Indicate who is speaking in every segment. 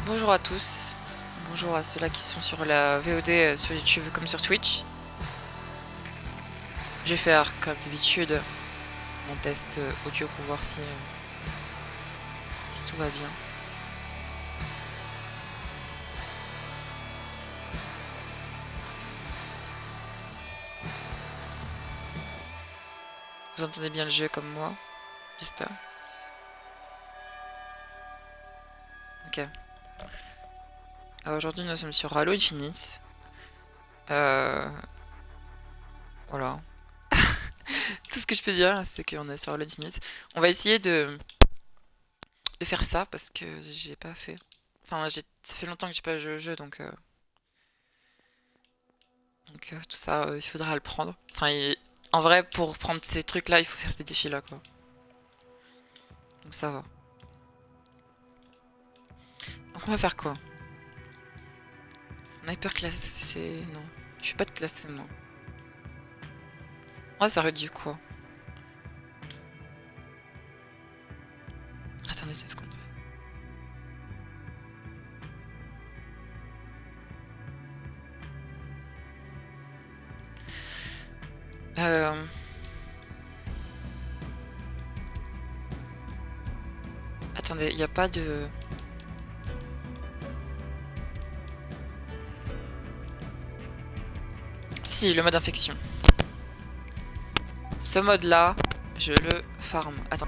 Speaker 1: Bonjour à tous, bonjour à ceux-là qui sont sur la VOD sur YouTube comme sur Twitch. Je vais faire comme d'habitude mon test audio pour voir si tout va bien. Vous entendez bien le jeu comme moi, j'espère. Ok. Alors aujourd'hui nous sommes sur Halo Infinite. Voilà. Tout ce que je peux dire c'est qu'on est sur Halo Infinite. On va essayer de faire ça parce que j'ai pas fait. Enfin ça fait longtemps que j'ai pas joué au jeu donc tout ça il faudra le prendre. Enfin en vrai pour prendre ces trucs là il faut faire ces défis là quoi. Donc ça va. Donc on va faire quoi? Sniper classé... Non. Je suis pas de classé moi. Ouais ça réduit quoi? Attendez 2 secondes. Euh... Attendez, il n'y a pas de... Si, le mode infection. Ce mode là, je le farm. Attends.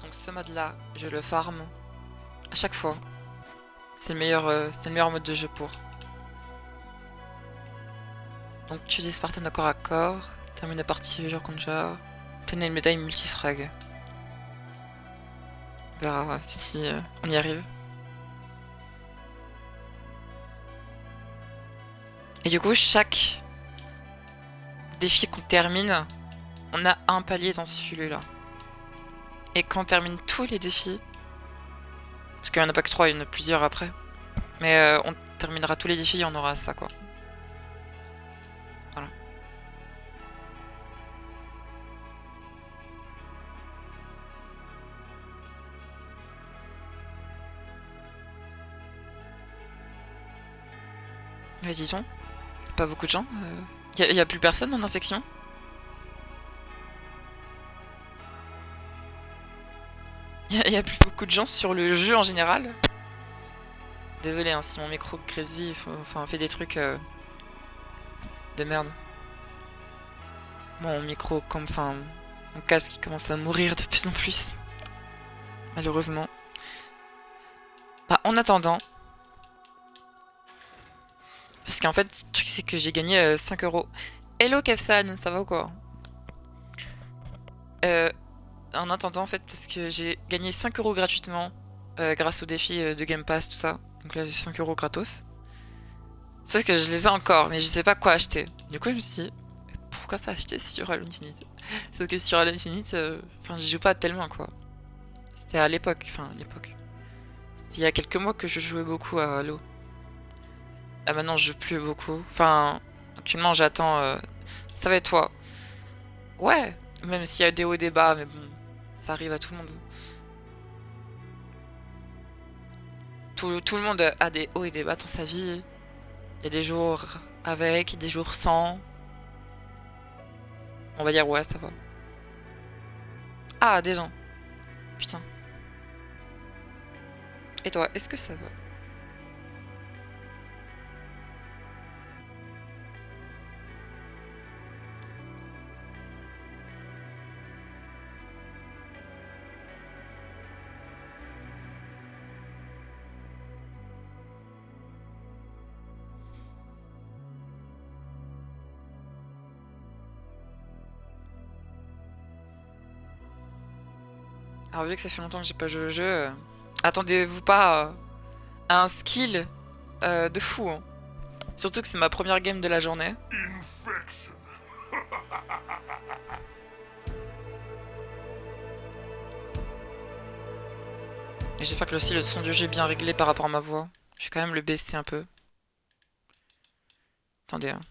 Speaker 1: Donc ce mode là, je le farm à chaque fois. C'est le meilleur mode de jeu pour. Donc tuer des Spartans à corps à corps. Termine la partie genre contre genre. Tenez une médaille multifrag. On verra si on y arrive. Et du coup, chaque défi qu'on termine, on a un palier dans celui-là. Et quand on termine tous les défis, parce qu'il n'y en a pas que 3, il y en a plusieurs après, mais on terminera tous les défis et on aura ça quoi. Voilà. Mais dis donc, pas beaucoup de gens. Y a plus personne en infection? Y a plus beaucoup de gens sur le jeu en général? Désolé hein, si mon micro crazy fait des trucs de merde. Mon micro, mon casque qui commence à mourir de plus en plus. Malheureusement. Bah, en attendant. Parce qu'en fait, le truc c'est que j'ai gagné 5 euros. Hello Kefsan, ça va ou quoi? En attendant en fait, parce que j'ai gagné 5 euros gratuitement grâce au défi de Game Pass, tout ça. Donc là j'ai 5 euros gratos. Sauf que je les ai encore, mais je sais pas quoi acheter. Du coup je me suis dit, pourquoi pas acheter sur Halo Infinite? Sauf que sur Halo Infinite, j'y joue pas tellement quoi. C'était à l'époque, C'était il y a quelques mois que je jouais beaucoup à Halo. Ah maintenant je joue plus beaucoup. Enfin, actuellement j'attends... Ça va être toi. Ouais, même s'il y a des hauts et des bas, mais bon, ça arrive à tout le monde. Tout le monde a des hauts et des bas dans sa vie. Il y a des jours avec, des jours sans. On va dire ouais, ça va. Ah, des gens. Putain. Et toi, est-ce que ça va? Alors vu que ça fait longtemps que j'ai pas joué au jeu, attendez-vous pas à un skill de fou. Hein. Surtout que c'est ma première game de la journée. Et j'espère que aussi le son du jeu est bien réglé par rapport à ma voix. Je vais quand même le baisser un peu. Attendez, hein.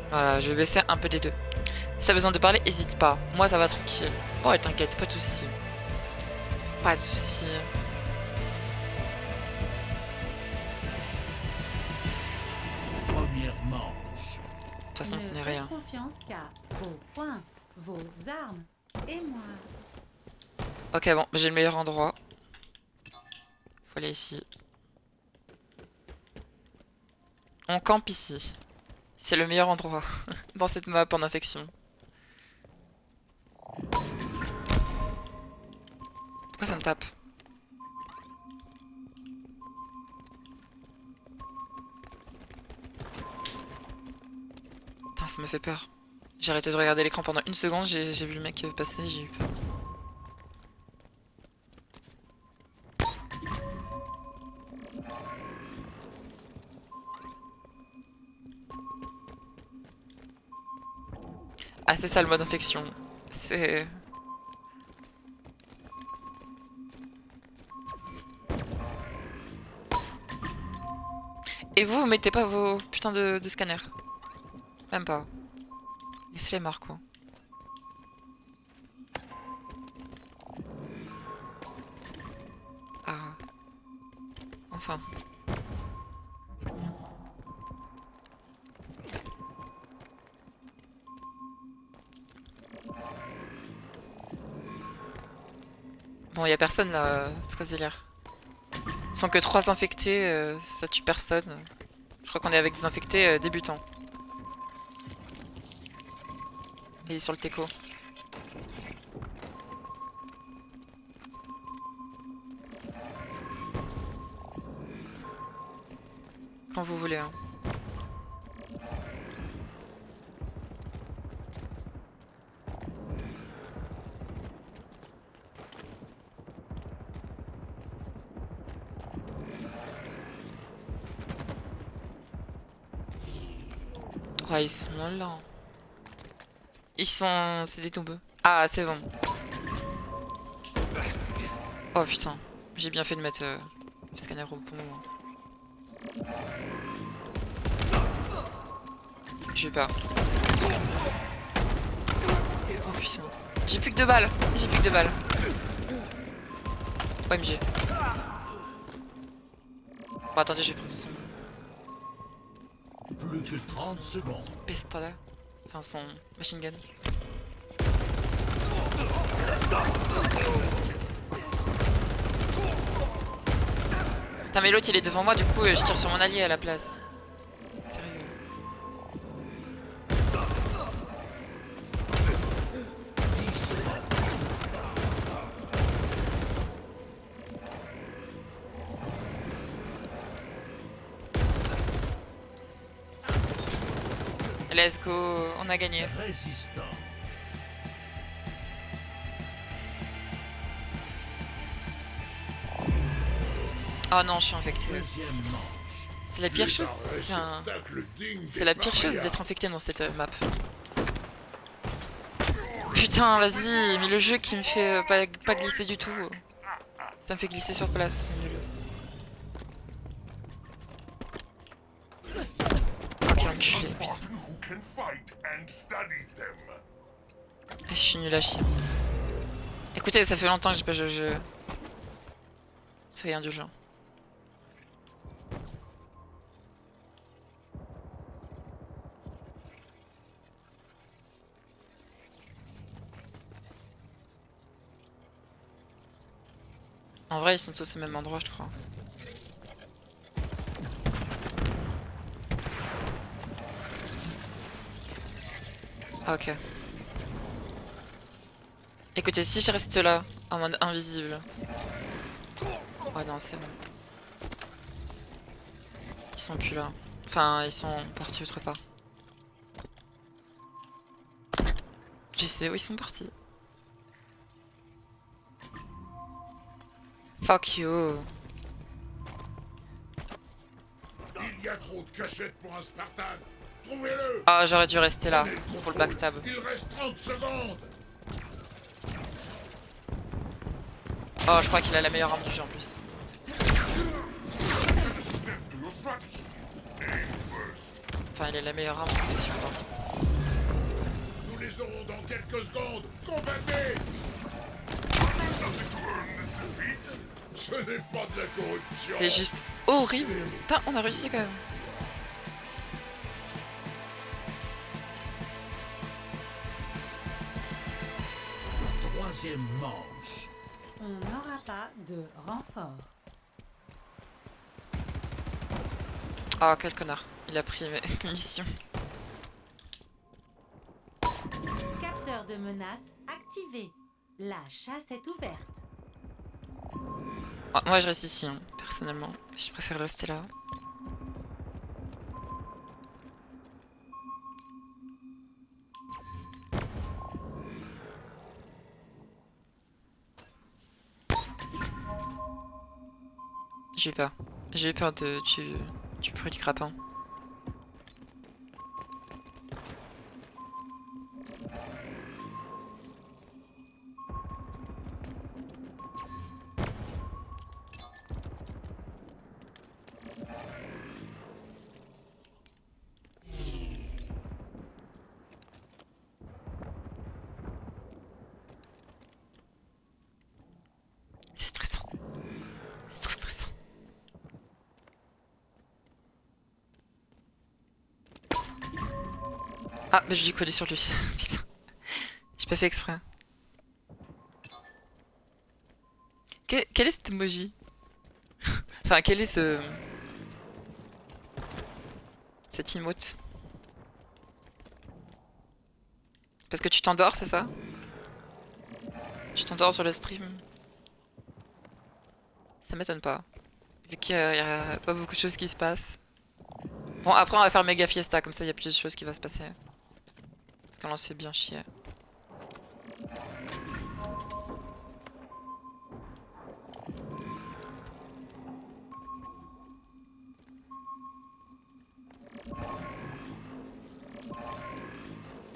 Speaker 1: Voilà, je vais baisser un peu des deux. Si t'as besoin de parler, hésite pas. Moi, ça va tranquille. Oh, et t'inquiète, pas de soucis. Pas de soucis.
Speaker 2: Première manche.
Speaker 1: De toute façon, ce n'est rien.
Speaker 3: Confiance qu'à vos points, vos armes et moi.
Speaker 1: Ok, bon, j'ai le meilleur endroit. Faut aller ici. On campe ici. C'est le meilleur endroit dans cette map en infection. Pourquoi ça me tape? Putain, ça me fait peur. J'ai arrêté de regarder l'écran pendant une seconde, j'ai vu le mec passer, j'ai eu peur. Ah, c'est ça le mode infection. C'est... Et vous mettez pas vos putains de scanners? Même pas. Les flemmards, quoi. Ah. Enfin. Bon, y a personne là, c'est quoi ce délire? Sans que 3 infectés, ça tue personne. Je crois qu'on est avec des infectés débutants. Il est sur le teco. Quand vous voulez, hein. Oh, ils sont là. Ils sont... C'est des tombeux. Ah, c'est bon. Oh putain. J'ai bien fait de mettre le scanner au bon moment. Je vais pas. Oh putain. J'ai plus que 2 balles. J'ai plus que 2 balles. OMG. Bon, attendez, je vais prendre son...
Speaker 2: Plus que 30 secondes.
Speaker 1: pistolet. Enfin, son machine gun. Putain, mais l'autre il est devant moi, du coup je tire sur mon allié à la place. Sérieux. Let's go, on a gagné.
Speaker 2: Résistant.
Speaker 1: Oh non, je suis infecté.
Speaker 2: Deuxième manche.
Speaker 1: C'est la pire chose. C'est la pire chose d'être infecté dans cette map. Putain, vas-y, mais le jeu qui me fait pas glisser du tout. Ça me fait glisser sur place, c'est nul. Oh, quel enculé, putain. Je suis nul à chier. Écoutez, ça fait longtemps que j'ai pas joué au jeu. Soyez indulgents. En vrai, ils sont tous au même endroit, je crois. Ah, ok. Écoutez, si je reste là, en mode invisible... Oh non, c'est bon. Ils sont plus là. Enfin, ils sont partis autre part. Je sais où ils sont partis. Fuck you.
Speaker 4: Il y a trop de cachettes pour un Spartan. Trouvez-le.
Speaker 1: Ah, j'aurais dû rester là pour le backstab.
Speaker 4: Il reste 30 secondes.
Speaker 1: Oh, je crois qu'il a la meilleure arme du jeu en plus. Enfin, il a la meilleure arme en fait, sûrement.
Speaker 4: Nous les aurons dans quelques secondes. Combattez! Ce n'est pas de la corruption.
Speaker 1: C'est juste horrible. Putain, on a réussi quand même.
Speaker 2: Troisième manche.
Speaker 3: On n'aura pas de renfort.
Speaker 1: Oh, quel connard. Il a pris mes munitions.
Speaker 3: Capteur de menace activé. La chasse est ouverte.
Speaker 1: Ah, moi, je reste ici, hein, personnellement. Je préfère rester là. J'ai eu peur. J'ai eu peur du bruit du grappin. C'est stressant. C'est trop stressant. Ah, bah j'ai dû coller sur lui. Putain. J'ai pas fait exprès. Quel est cet emoji? Enfin, quel est ce... cet emote? Parce que tu t'endors, c'est ça? Tu t'endors sur le stream? Ça m'étonne pas. Vu qu'il y a pas beaucoup de choses qui se passent. Bon, après on va faire méga fiesta, comme ça il y a plus de choses qui vont se passer. Parce qu'on se fait bien chier.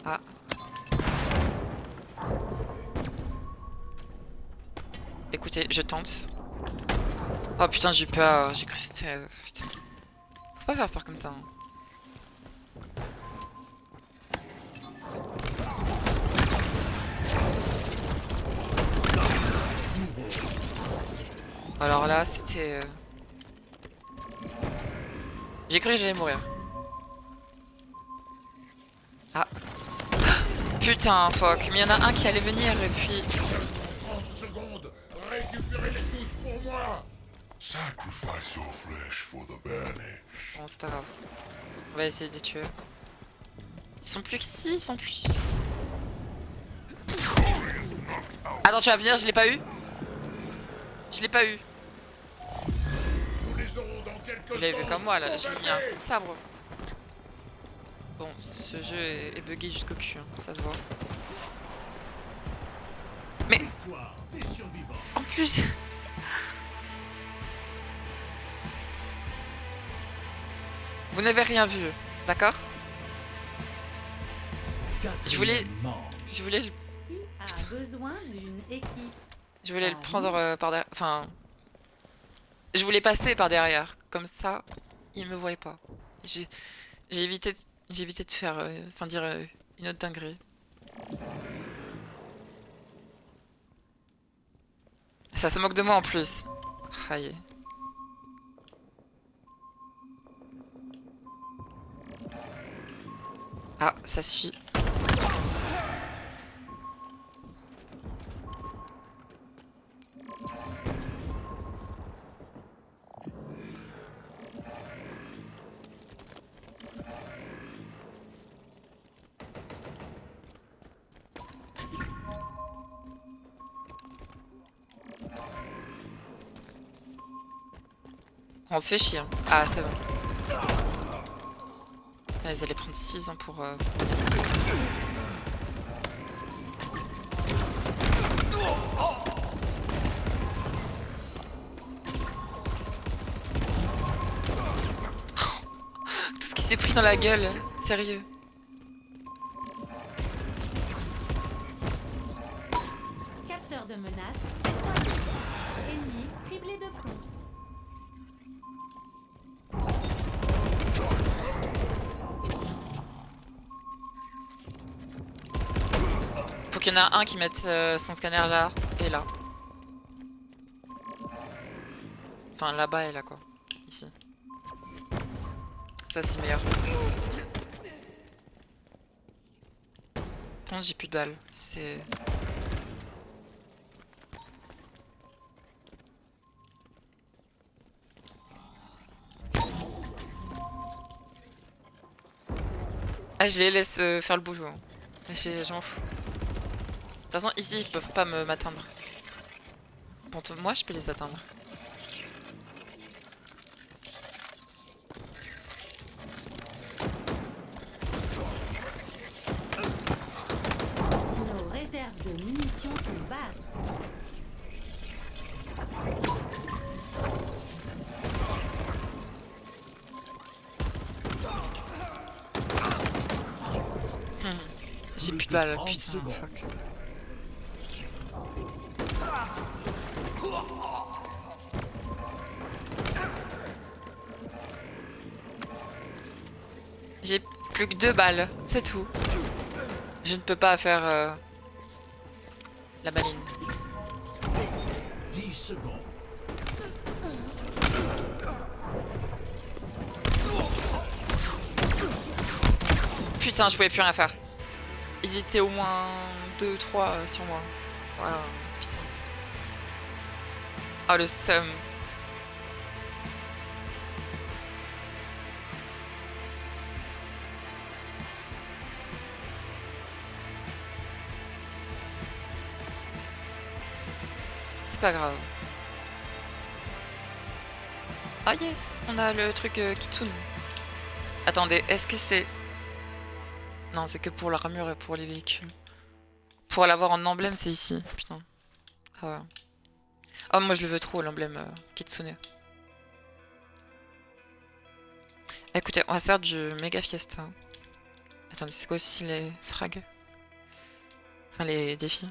Speaker 1: Ah. Écoutez, je tente. Oh putain, j'ai peur, j'ai cru que c'était... putain. Faut pas faire peur comme ça. Hein. Alors là, c'était... J'ai cru que j'allais mourir. Ah. Putain, fuck. Mais il y en a un qui allait venir et puis...
Speaker 4: 30 secondes. Récupérez-les tous pour moi.
Speaker 2: Sacrifice your flesh for the banished.
Speaker 1: Bon, c'est pas grave. On va essayer de les tuer. Ils sont plus que 6 en plus. Attends, tu vas venir, je l'ai pas eu. Je l'ai pas eu.
Speaker 4: Nous les aurons dans quelques
Speaker 1: Vous l'avez vu
Speaker 4: secondes.
Speaker 1: comme moi là, j'ai mis un
Speaker 4: Combattez!
Speaker 1: coup de sabre. Bon, ce jeu est bugué jusqu'au cul, hein, ça se voit. Mais
Speaker 2: Victoire des survivants.
Speaker 1: en plus... Vous n'avez rien vu, d'accord? Je voulais-
Speaker 2: Quatrième manche.
Speaker 1: Je voulais le,
Speaker 3: Qui a besoin d'une équipe?
Speaker 1: le prendre par derrière... Enfin... Je voulais passer par derrière, comme ça, il me voyait pas. J'ai évité de faire... Enfin dire une autre dinguerie. Ça se moque de moi en plus. Aïe. Ah, ça suffit. On se fait chier. Hein. Ah, c'est bon. Ah, ils allaient prendre 6 ans pour... Tout ce qui s'est pris dans la gueule. Sérieux.
Speaker 3: Capteur de menace.
Speaker 1: qu'il y en a un qui mette son scanner là et là. Enfin là-bas et là quoi. Ici. Ça c'est meilleur. Par contre j'ai plus de balles. C'est... Ah je les laisse faire le boulot. Hein. Je m'en fous. De toute façon ici ils peuvent pas m'atteindre. Bon, moi je peux les atteindre.
Speaker 3: Nos réserves de munitions sont basses.
Speaker 1: J'ai plus de balles, putain, fuck. J'ai plus que 2 balles, c'est tout. Je ne peux pas faire la maline.
Speaker 5: 10 secondes.
Speaker 1: Putain, je pouvais plus rien faire. Ils étaient au moins 2-3 sur moi. Voilà, putain. Oh le seum. C'est pas grave. Ah yes, on a le truc Kitsune. Attendez, est-ce que c'est... Non, c'est que pour l'armure et pour les véhicules. Pour l'avoir en emblème, c'est ici. Putain. Ah ouais. Oh, moi je le veux trop, l'emblème Kitsune. Écoutez, on va faire du méga fiesta. Attendez, c'est quoi aussi les frags? Enfin, les défis.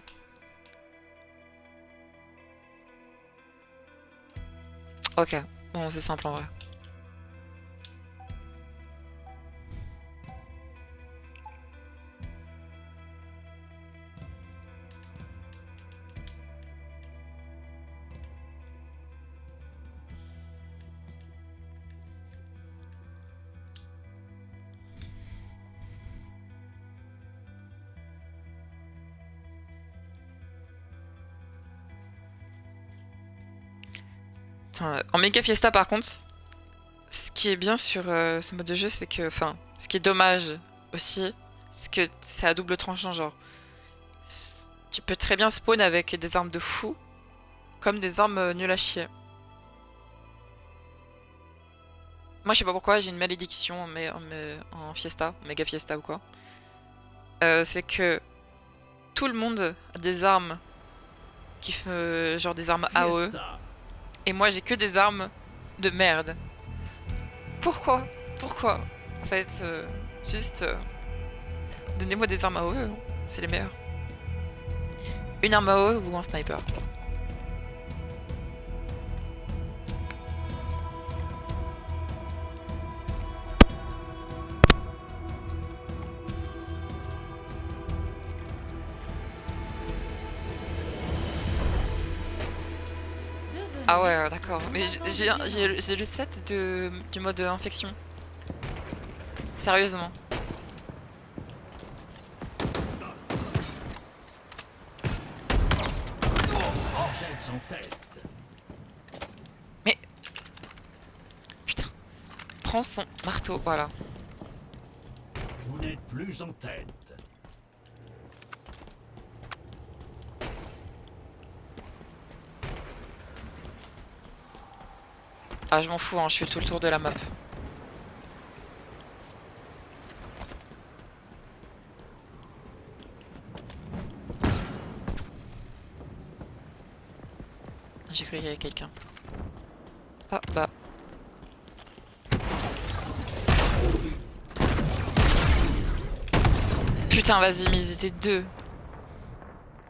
Speaker 1: Ok, bon, c'est simple en vrai. En méga fiesta par contre, ce qui est bien sur ce mode de jeu, c'est que, enfin, ce qui est dommage aussi, c'est que c'est à double tranchant, genre. Tu peux très bien spawn avec des armes de fou, comme des armes nulles à chier. Moi je sais pas pourquoi, j'ai une malédiction en fiesta, en méga fiesta ou quoi. C'est que tout le monde a des armes qui font genre des armes AOE. Et moi j'ai que des armes de merde. Pourquoi? Pourquoi? En fait, juste... donnez-moi des armes AOE, hein. C'est les meilleurs. Une arme AOE ou un sniper. Ah ouais, d'accord. Mais j'ai le set du mode infection. Sérieusement.
Speaker 5: Jets en tête.
Speaker 1: Mais... Putain. Prends son marteau, voilà.
Speaker 5: Vous n'êtes plus en tête.
Speaker 1: Ah, je m'en fous, hein, je fais tout le tour de la map. J'ai cru qu'il y avait quelqu'un. Ah, bah. Putain, vas-y, mais ils étaient deux.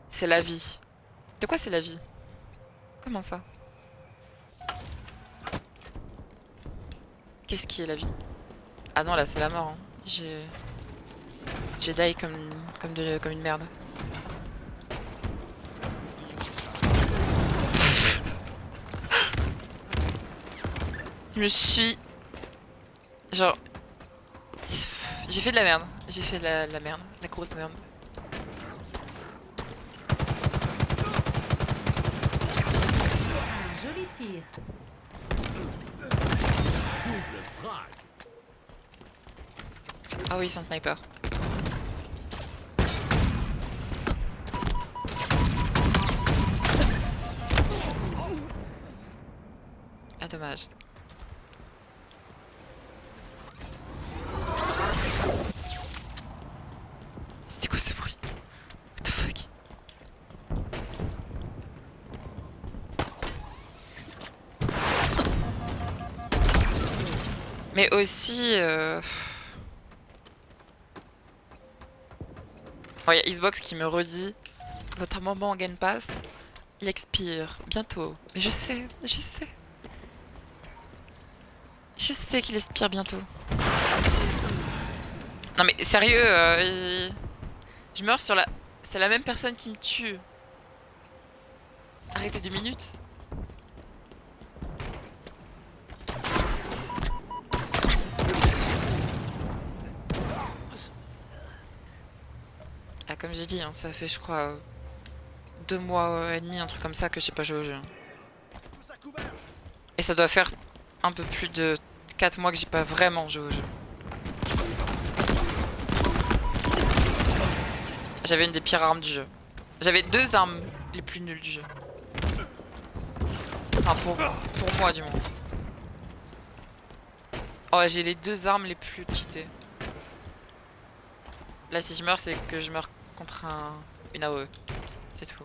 Speaker 1: C'est la vie. De quoi c'est la vie? Comment ça? Qu'est-ce qui est la vie? Ah non, là, c'est la mort. Hein. J'ai die comme une merde. Je me suis... Genre... J'ai fait de la merde. J'ai fait la merde. La grosse merde.
Speaker 3: Un joli tir.
Speaker 5: Double frag.
Speaker 1: Ah oui, son sniper. Ah dommage. C'était quoi ce bruit? What the fuck? Mais aussi... Oh, y a Xbox qui me redit votre moment en Game Pass, il expire bientôt. Mais je sais, je sais. Je sais qu'il expire bientôt. Non mais sérieux, je meurs sur la... C'est la même personne qui me tue. Arrêtez 2 minutes. Ah, comme j'ai dit, hein, ça fait je crois 2 mois et demi, un truc comme ça que j'ai pas joué au jeu. Et ça doit faire un peu plus de 4 mois que j'ai pas vraiment joué au jeu. J'avais une des pires armes du jeu. J'avais 2 armes les plus nulles du jeu. Enfin pour moi du moins. Oh, j'ai les 2 armes les plus cheatées. Là si je meurs c'est que je meurs contre une AOE. C'est tout.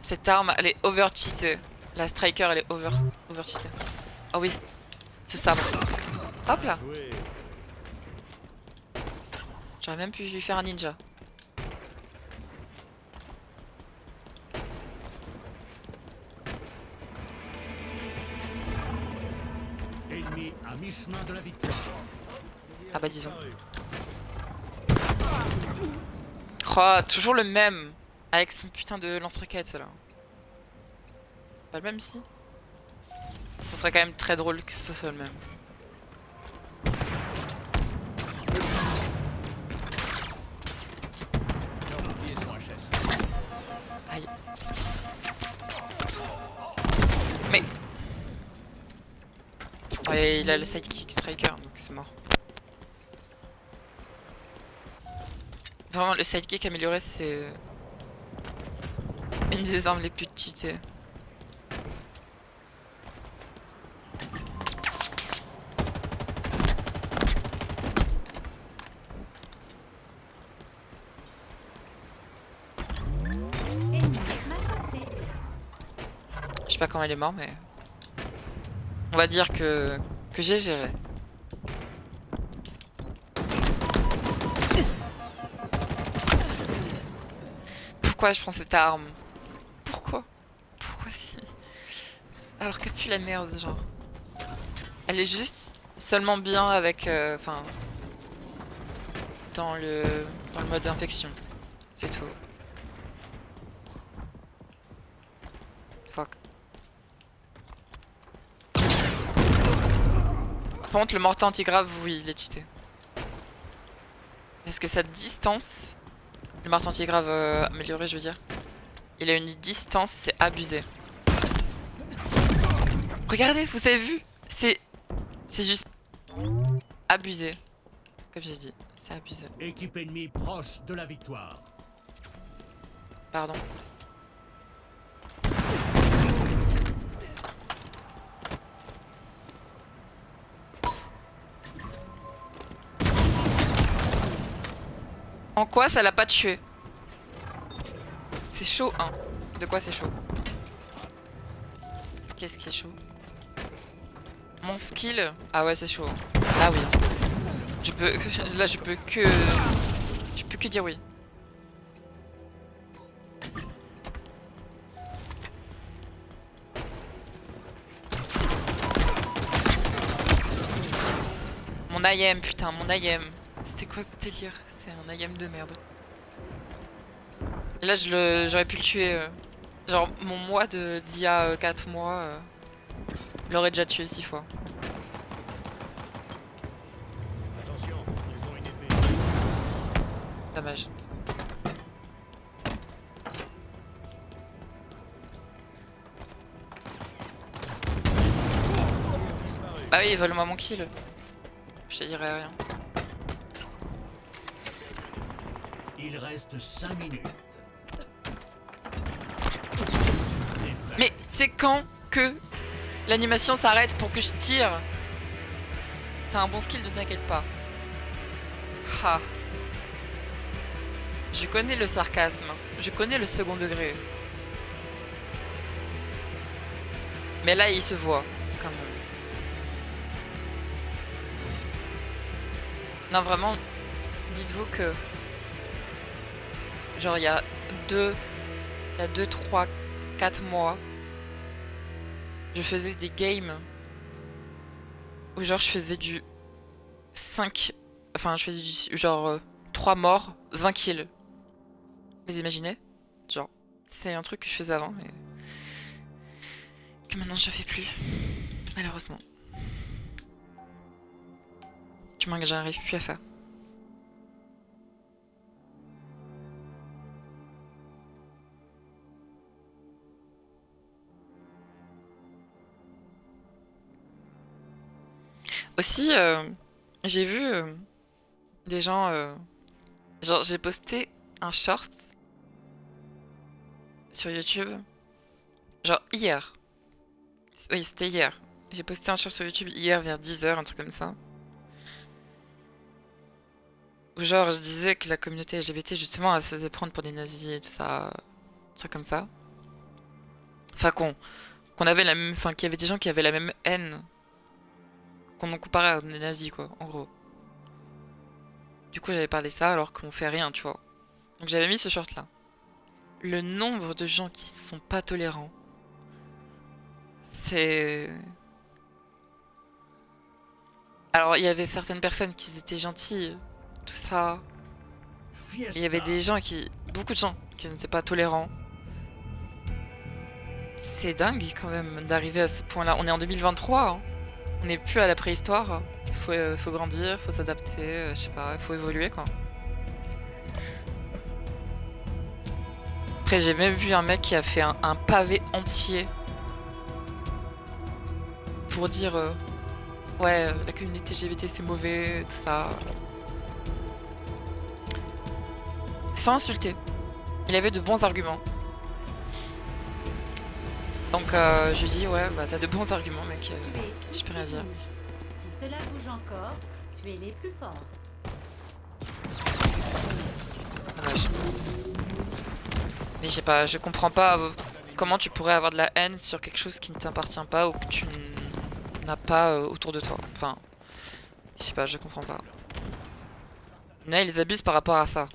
Speaker 1: Cette arme elle est over cheatée. La striker elle est over cheatée. Oh oui, ce sabre. Hop là.
Speaker 5: Joué.
Speaker 1: J'aurais même pu lui faire un ninja.
Speaker 5: Ennemi à mi-chemin de la victoire.
Speaker 1: Ah bah disons. Oh, toujours le même. Avec son putain de lance-roquette là. C'est pas le même ici? Ça serait quand même très drôle que ce soit le même. Aïe. Mais... Ouais, il a le sidekick striker donc c'est mort. Vraiment le sidekick amélioré c'est... une des armes les plus cheatées.
Speaker 3: Ennemi massacré.
Speaker 1: Je sais pas comment il est mort mais... On va dire que j'ai géré. Pourquoi je prends cette arme? Pourquoi? Pourquoi si? Alors que pue la merde genre. Elle est juste seulement bien avec... Enfin... dans le mode infection. C'est tout. Fuck. Par contre le mortier antigrave oui il est cheaté. Parce que sa distance... Le marteau antigrave amélioré je veux dire. Il a une distance, c'est abusé. Regardez, vous avez vu? C'est juste abusé. Comme j'ai dit, c'est abusé.
Speaker 5: Équipe ennemie proche de la victoire.
Speaker 1: Pardon. En quoi ça l'a pas tué? C'est chaud, hein. De quoi c'est chaud? Qu'est-ce qui est chaud? Mon skill? Ah ouais, c'est chaud. Là, oui. Je peux... Là, je peux que... Je peux que dire oui. Mon IM, putain, mon IM. C'était quoi ce délire? C'est un IM de merde. Là, j'aurais pu le tuer. Genre, mon moi d'il y a 4 mois l'aurait déjà tué 6 fois.
Speaker 6: Attention, ils ont une épée.
Speaker 1: Dommage.
Speaker 6: Disparu.
Speaker 1: Bah oui, vole-moi mon kill. Je te dirai rien.
Speaker 5: Il reste 5 minutes.
Speaker 1: Mais c'est quand que l'animation s'arrête pour que je tire? T'as un bon skill, ne t'inquiète pas. Ha. Je connais le sarcasme. Je connais le second degré. Mais là, il se voit, quand même. Non, vraiment, dites-vous que... Genre, il y a 2, 3, 4 mois, je faisais des games où genre je faisais du 5... Enfin, je faisais du genre 3 morts, 20 kills. Vous imaginez? Genre, c'est un truc que je faisais avant et que maintenant je fais plus, malheureusement. Du moins que j'arrive plus à faire. Aussi, j'ai vu des gens... genre, j'ai posté un short sur YouTube. Genre, hier. Oui, c'était hier. J'ai posté un short sur YouTube hier vers 10h, un truc comme ça. Où genre, je disais que la communauté LGBT, justement, elle se faisait prendre pour des nazis et tout ça. Un truc comme ça. Enfin, qu'on avait la même... Enfin, qu'il y avait des gens qui avaient la même haine qu'on nous comparait à des nazis, quoi, en gros. Du coup, j'avais parlé ça alors qu'on fait rien, tu vois. Donc j'avais mis ce short-là. Le nombre de gens qui sont pas tolérants, c'est... Alors, il y avait certaines personnes qui étaient gentilles, tout ça. Et il y avait des gens qui... Beaucoup de gens qui n'étaient pas tolérants. C'est dingue, quand même, d'arriver à ce point-là. On est en 2023, hein. On n'est plus à la préhistoire. Faut grandir, faut s'adapter, je sais pas, il faut évoluer, quoi. Après, j'ai même vu un mec qui a fait un pavé entier pour dire ouais, la communauté LGBT c'est mauvais, tout ça. Sans insulter. Il avait de bons arguments. Donc je lui dis ouais, bah t'as de bons arguments, mec.
Speaker 3: Tuez
Speaker 1: Je peux rien dire.
Speaker 3: bouge. Si cela bouge encore, tuez les plus forts.
Speaker 1: Dommage. Mais je sais pas, je comprends pas comment tu pourrais avoir de la haine sur quelque chose qui ne t'appartient pas ou que tu n'as pas autour de toi. Enfin, je sais pas, je comprends pas. Là, ils abusent par rapport à ça.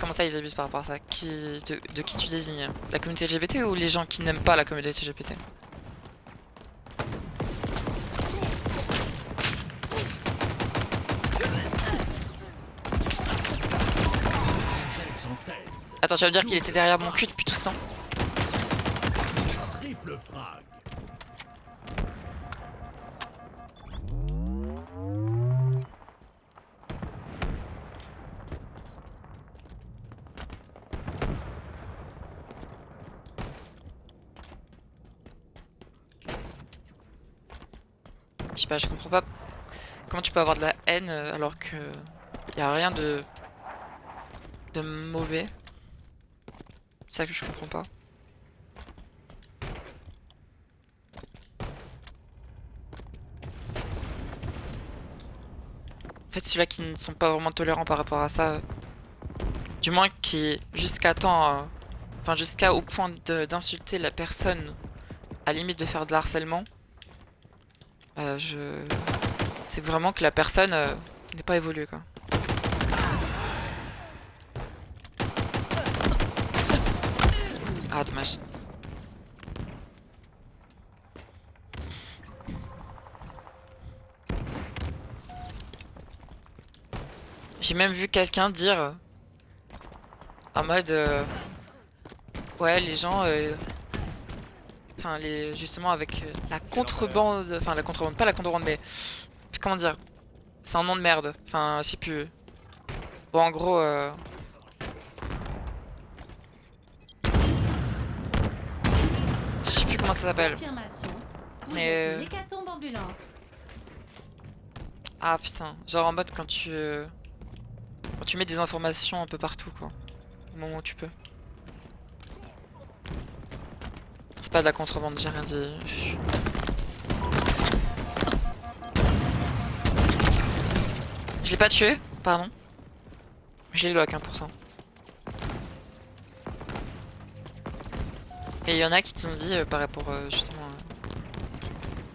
Speaker 1: Comment ça, ils abusent par rapport à ça? De qui tu désignes? La communauté LGBT ou les gens qui n'aiment pas la communauté LGBT? Attends, tu vas me dire qu'il était derrière mon cul depuis tout ce temps?
Speaker 5: Triple frag.
Speaker 1: Je sais pas, je comprends pas comment tu peux avoir de la haine alors que y a rien de mauvais. C'est ça que je comprends pas. En fait, ceux-là qui ne sont pas vraiment tolérants par rapport à ça, du moins qui jusqu'à temps, enfin jusqu'à au point d'insulter la personne, à la limite de faire de l'harcèlement, c'est vraiment que la personne n'est pas évoluée, quoi. Ah, dommage. j'ai même vu quelqu'un dire en mode ouais les gens enfin les justement avec la contrebande, enfin la contrebande, pas la contrebande mais comment dire, c'est un nom de merde, enfin je sais plus. Bon en gros je sais plus comment ça s'appelle.
Speaker 3: Confirmation. Vous
Speaker 1: Mais,
Speaker 3: êtes une hécatombe ambulante.
Speaker 1: Ah putain, genre en mode quand tu mets des informations un peu partout quoi, au moment où tu peux. C'est pas de la contrebande, j'ai rien dit. Je l'ai pas tué, pardon. J'ai le lock 1%. Et il y en a qui t'ont dit par rapport justement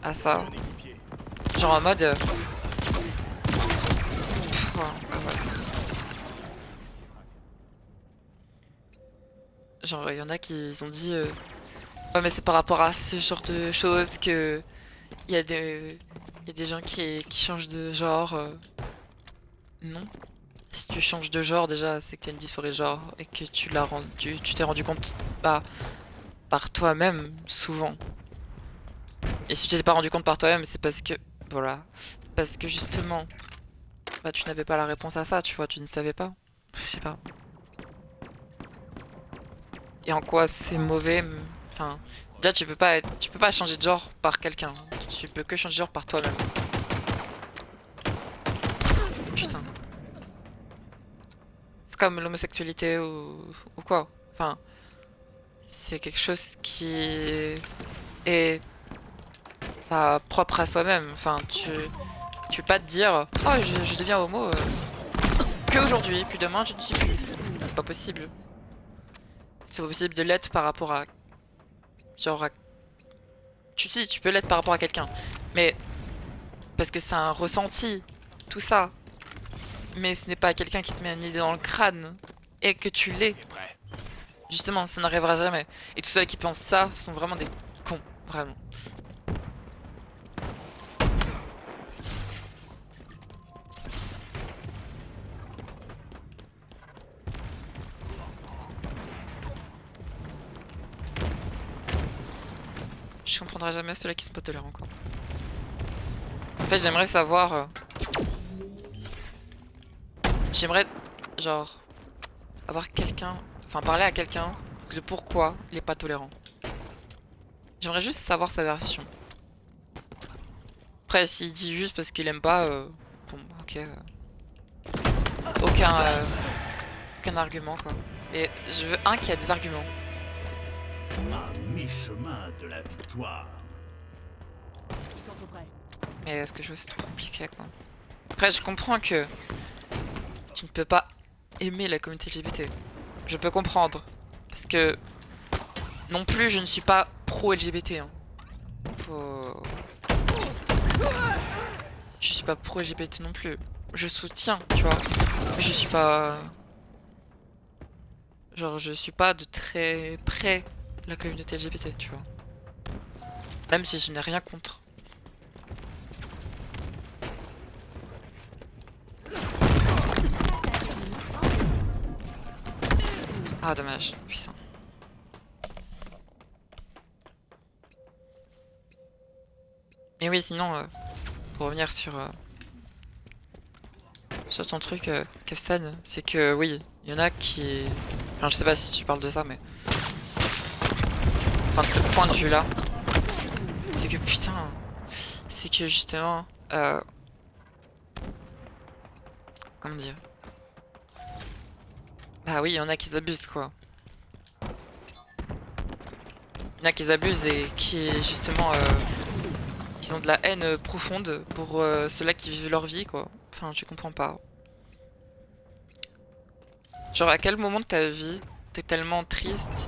Speaker 1: à ça,
Speaker 6: Un équipier.
Speaker 1: genre en mode ouais, ouais. Genre il y en a qui ont dit ouais mais c'est par rapport à ce genre de choses que il y a des gens qui changent de genre. Non. Si tu changes de genre déjà c'est que t'as une dysphorie de genre et que tu t'es rendu compte bah, par toi-même souvent. Et si tu t'es pas rendu compte par toi-même c'est parce que voilà, c'est parce que justement bah tu n'avais pas la réponse à ça, tu vois, tu ne savais pas. Je sais pas. Et en quoi c'est mauvais, enfin déjà tu peux pas changer de genre par quelqu'un. Tu peux que changer de genre par toi-même. Putain. C'est comme l'homosexualité ou quoi. Enfin, c'est quelque chose qui est pas propre à soi-même. Enfin, tu peux pas te dire oh je deviens homo que aujourd'hui, puis demain je ne suis plus. C'est pas possible. C'est pas possible de l'être par rapport à genre à... tu peux l'être par rapport à quelqu'un, mais parce que c'est un ressenti, tout ça. Mais ce n'est pas quelqu'un qui te met une idée dans le crâne et que tu l'es. Justement, ça n'arrivera jamais. Et tous ceux qui pensent ça sont vraiment des cons, vraiment. Je comprendrai jamais ceux-là qui sont pas tolérants encore. En fait, j'aimerais savoir... J'aimerais, genre, avoir quelqu'un... Enfin, parler à quelqu'un de pourquoi il est pas tolérant. J'aimerais juste savoir sa version. Après, s'il dit juste parce qu'il aime pas... Bon, ok... Aucun argument, quoi. Et je veux un qui a des arguments.
Speaker 5: À mi-chemin de la victoire.
Speaker 1: Mais ce que je veux, c'est trop compliqué, quoi. Après, je comprends que tu ne peux pas aimer la communauté LGBT. Je peux comprendre. Parce que non plus, je ne suis pas pro-LGBT. Hein. Je suis pas pro-LGBT non plus. Je soutiens, tu vois. Mais je suis pas... Genre, je suis pas de très près la communauté LGBT, tu vois. Même si je n'ai rien contre. Ah, dommage. Puissant. Mais oui, sinon, pour revenir sur ton truc, Kefsan, c'est que oui, il y en a qui... Enfin, je sais pas si tu parles de ça, mais... Enfin, de ce point de vue-là, c'est que putain... C'est que justement... Comment dire? Bah oui, il y en a qui abusent, quoi. Il y en a qui abusent et qui, justement... Ils ont de la haine profonde pour ceux-là qui vivent leur vie, quoi. Enfin, je comprends pas. Genre, à quel moment de ta vie t'es tellement triste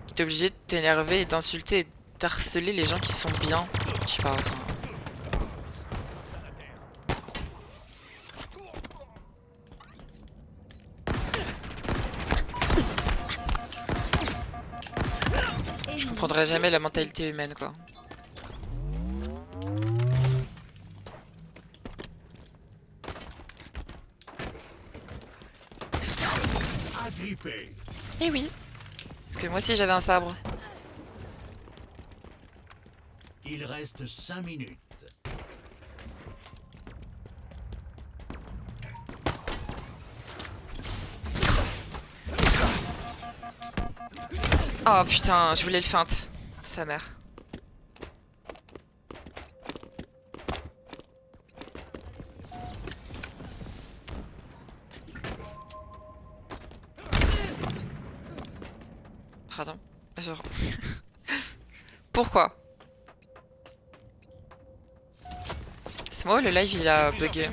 Speaker 1: que t'es obligé de t'énerver et d'insulter et d'harceler les gens qui sont bien? Je sais pas. Enfin... Je comprendrai jamais la mentalité humaine, quoi.
Speaker 5: fait.
Speaker 1: Eh oui. Parce que moi aussi j'avais un sabre.
Speaker 5: Il reste 5 minutes.
Speaker 1: Oh putain, je voulais le feinte. Sa mère. Pardon. Genre. Pourquoi? C'est moi ou le live il a bugué?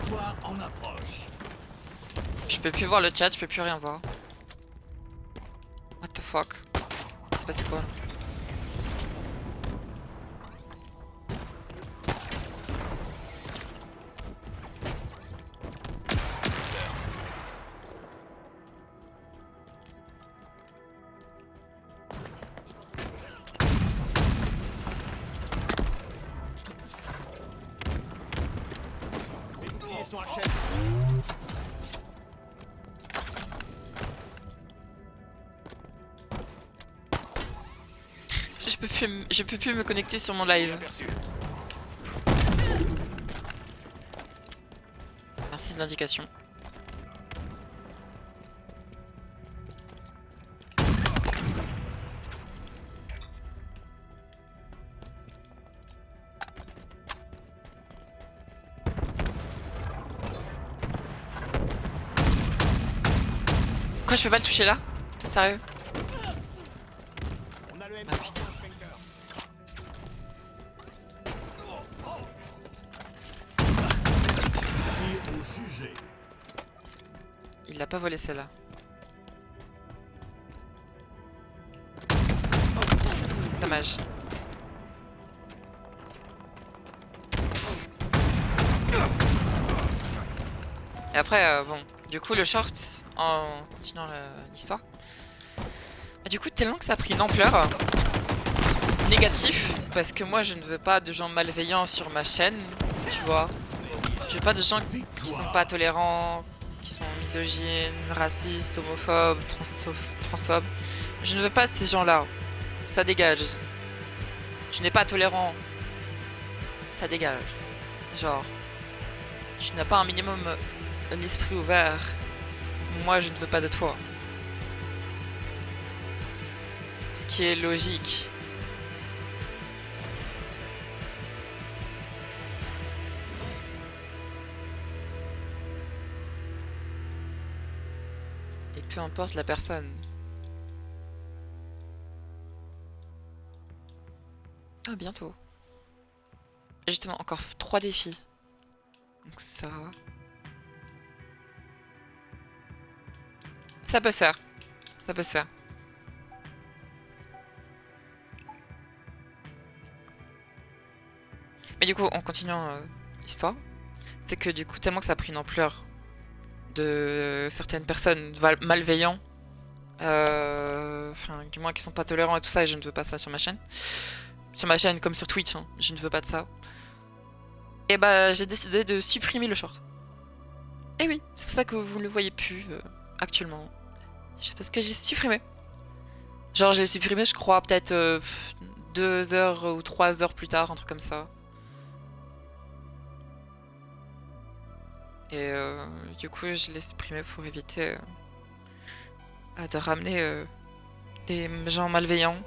Speaker 5: Victoire en approche.
Speaker 1: Je peux plus voir le chat, je peux plus rien voir. What the fuck? C'est passé quoi?
Speaker 6: Les boucliers sont HS.
Speaker 1: Je peux plus me connecter sur mon live.
Speaker 6: Aperçu.
Speaker 1: Merci de l'indication. Quoi, je peux pas le toucher là? Sérieux?
Speaker 6: On a le M.
Speaker 1: Ah putain.
Speaker 5: Tir au jugé.
Speaker 1: Il l'a pas volé celle-là. Dommage. Et après, bon, du coup, le short, en continuant l'histoire, du coup, tellement que ça a pris une ampleur négative, parce que moi, je ne veux pas de gens malveillants sur ma chaîne, tu vois. Je veux pas de gens qui sont pas tolérants, qui sont misogynes, racistes, homophobes, transphobes. Je ne veux pas ces gens-là. Ça dégage. Tu n'es pas tolérant. Ça dégage. Genre, tu n'as pas un minimum l'esprit ouvert. Moi, je ne veux pas de toi. Ce qui est logique. Et peu importe la personne. Ah, bientôt. Et justement, encore 3 défis. Donc ça... Ça peut se faire. Ça peut se faire. Mais du coup, en continuant l'histoire, c'est que du coup, tellement que ça a pris une ampleur de certaines personnes malveillants, enfin, du moins qui sont pas tolérants et tout ça, et je ne veux pas ça sur ma chaîne. Sur ma chaîne comme sur Twitch, hein, je ne veux pas de ça. Et bah, j'ai décidé de supprimer le short. Et oui, c'est pour ça que vous ne le voyez plus actuellement. Parce que j'ai supprimé. Genre, j'ai supprimé, je crois, peut-être 2 heures ou 3 heures plus tard, un truc comme ça. Et du coup, je l'ai supprimé pour éviter de ramener des gens malveillants.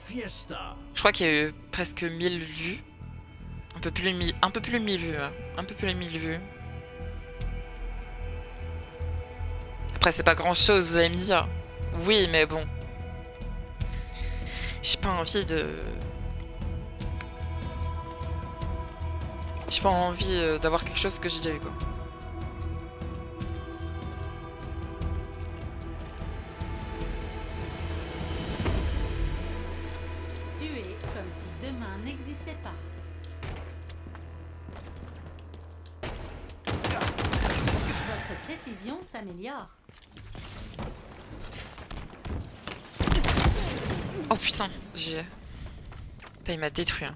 Speaker 5: Fiesta.
Speaker 1: Je crois qu'il y a eu presque 1000 vues. Un peu plus de 1000 vues. Hein. Un peu plus de 1000 vues. Après, c'est pas grand chose, vous allez me dire. Oui, mais bon. J'ai pas envie de... J'ai pas envie d'avoir quelque chose que j'ai déjà eu, quoi.
Speaker 3: Tuer comme si demain n'existait pas. Votre précision s'améliore.
Speaker 1: Oh putain, j'ai... Putain, il m'a détruit. Hein.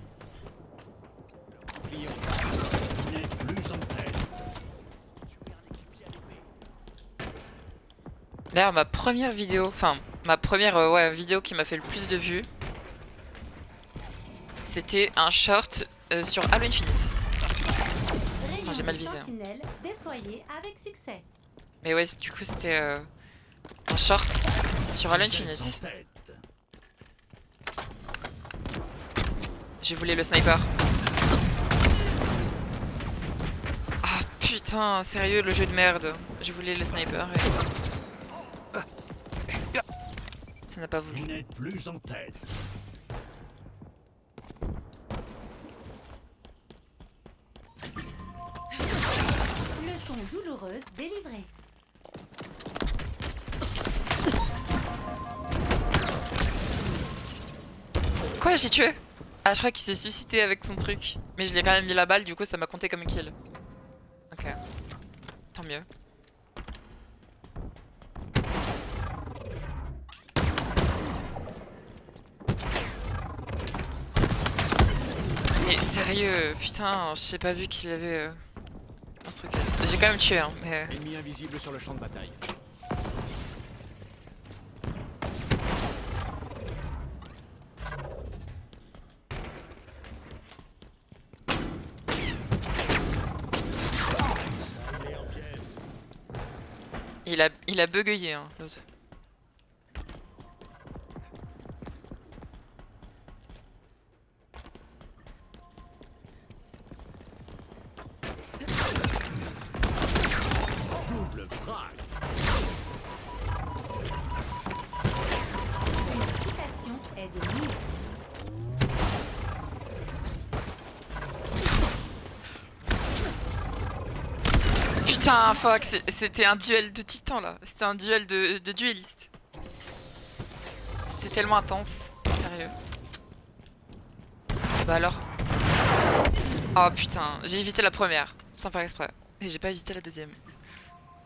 Speaker 6: Bouclier en
Speaker 5: Vous n'êtes plus
Speaker 1: D'ailleurs, ma première vidéo, enfin, ma première ouais, vidéo qui m'a fait le plus de vues, c'était un short sur Halo Infinite.
Speaker 3: Rayon
Speaker 1: j'ai mal
Speaker 3: de
Speaker 1: visé, hein.
Speaker 3: sentinelle déployé avec succès.
Speaker 1: Mais ouais, du coup, c'était un short sur Halo
Speaker 5: Vous êtes
Speaker 1: Infinite.
Speaker 5: en tête.
Speaker 1: Je voulais le sniper. Ah putain, sérieux, le jeu de merde. Je voulais le sniper et... ça n'a pas voulu.
Speaker 5: Vous n'êtes plus en tête.
Speaker 3: Leçon douloureuse délivrée.
Speaker 1: Quoi, j'ai tué? Ah, je crois qu'il s'est suscité avec son truc. Mais je l'ai quand même mis la balle, du coup ça m'a compté comme kill. Ok. Tant mieux. Mais sérieux, putain, j'ai pas vu qu'il avait un truc. J'ai quand même tué, hein, mais...
Speaker 6: Ennemi invisible sur le champ de bataille. Il est en pièces.
Speaker 1: Il a bugayé, hein, l'autre.
Speaker 5: Double frag.
Speaker 3: Une citation est de mise.
Speaker 1: Putain, fuck, c'était un duel de titans là. C'était un duel de duellistes. C'est tellement intense. Sérieux. Bah alors. Oh putain, j'ai évité la première, sans faire exprès. Et j'ai pas évité la deuxième.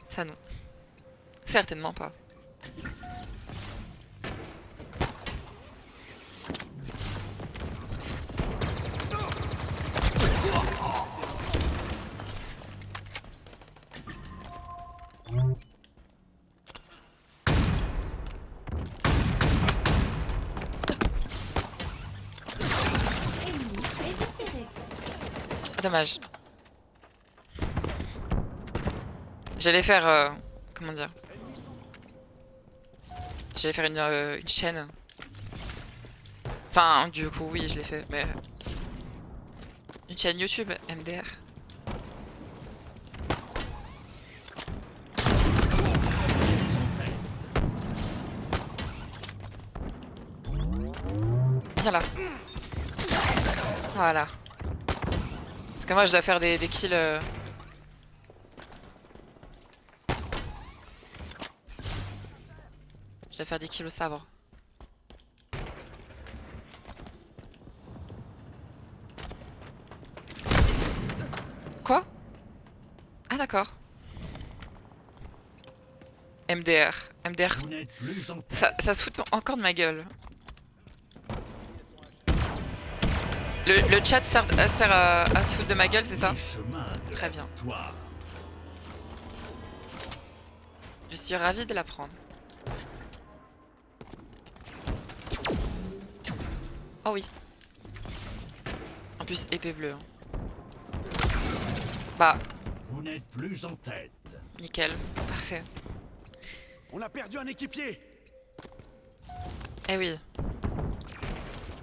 Speaker 1: Ça non. Certainement pas.
Speaker 3: Ennemi éviscéré.
Speaker 1: Dommage. J'allais faire... comment dire? J'allais faire une chaîne. Enfin, du coup, oui, je l'ai fait, mais... Une chaîne YouTube, MDR. Viens là. Voilà. Parce que moi, je dois faire des kills... Je dois faire des kills au sabre. Quoi? Ah d'accord. MDR. MDR.
Speaker 5: Vous n'êtes plus en tête.
Speaker 1: Ça se fout encore de ma gueule. Le chat sert à se foutre de ma gueule, c'est ça?
Speaker 5: Les chemins de
Speaker 1: Très
Speaker 5: la
Speaker 1: bien.
Speaker 5: victoire.
Speaker 1: Je suis ravie de l'apprendre. Oh oui. En plus, épée bleue. Hein. Bah,
Speaker 5: Vous n'êtes plus en tête.
Speaker 1: nickel. Parfait.
Speaker 6: On a perdu un équipier.
Speaker 1: Eh oui.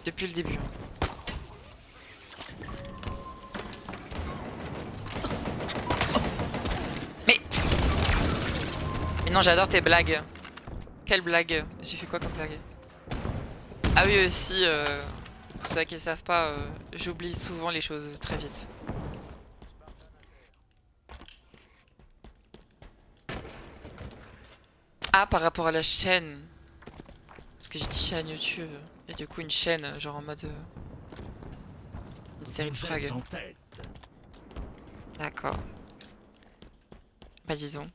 Speaker 1: Depuis le début. Hein. Mais... Mais non, j'adore tes blagues. Quelle blague? J'ai fait quoi comme blague? Ah oui, aussi, pour ceux qui ne savent pas, j'oublie souvent les choses très vite. Ah, par rapport à la chaîne. Parce que j'ai dit chaîne YouTube. Et du coup, une chaîne, genre en mode... une série de
Speaker 5: Vous
Speaker 1: frags.
Speaker 5: êtes en tête.
Speaker 1: D'accord. Bah disons.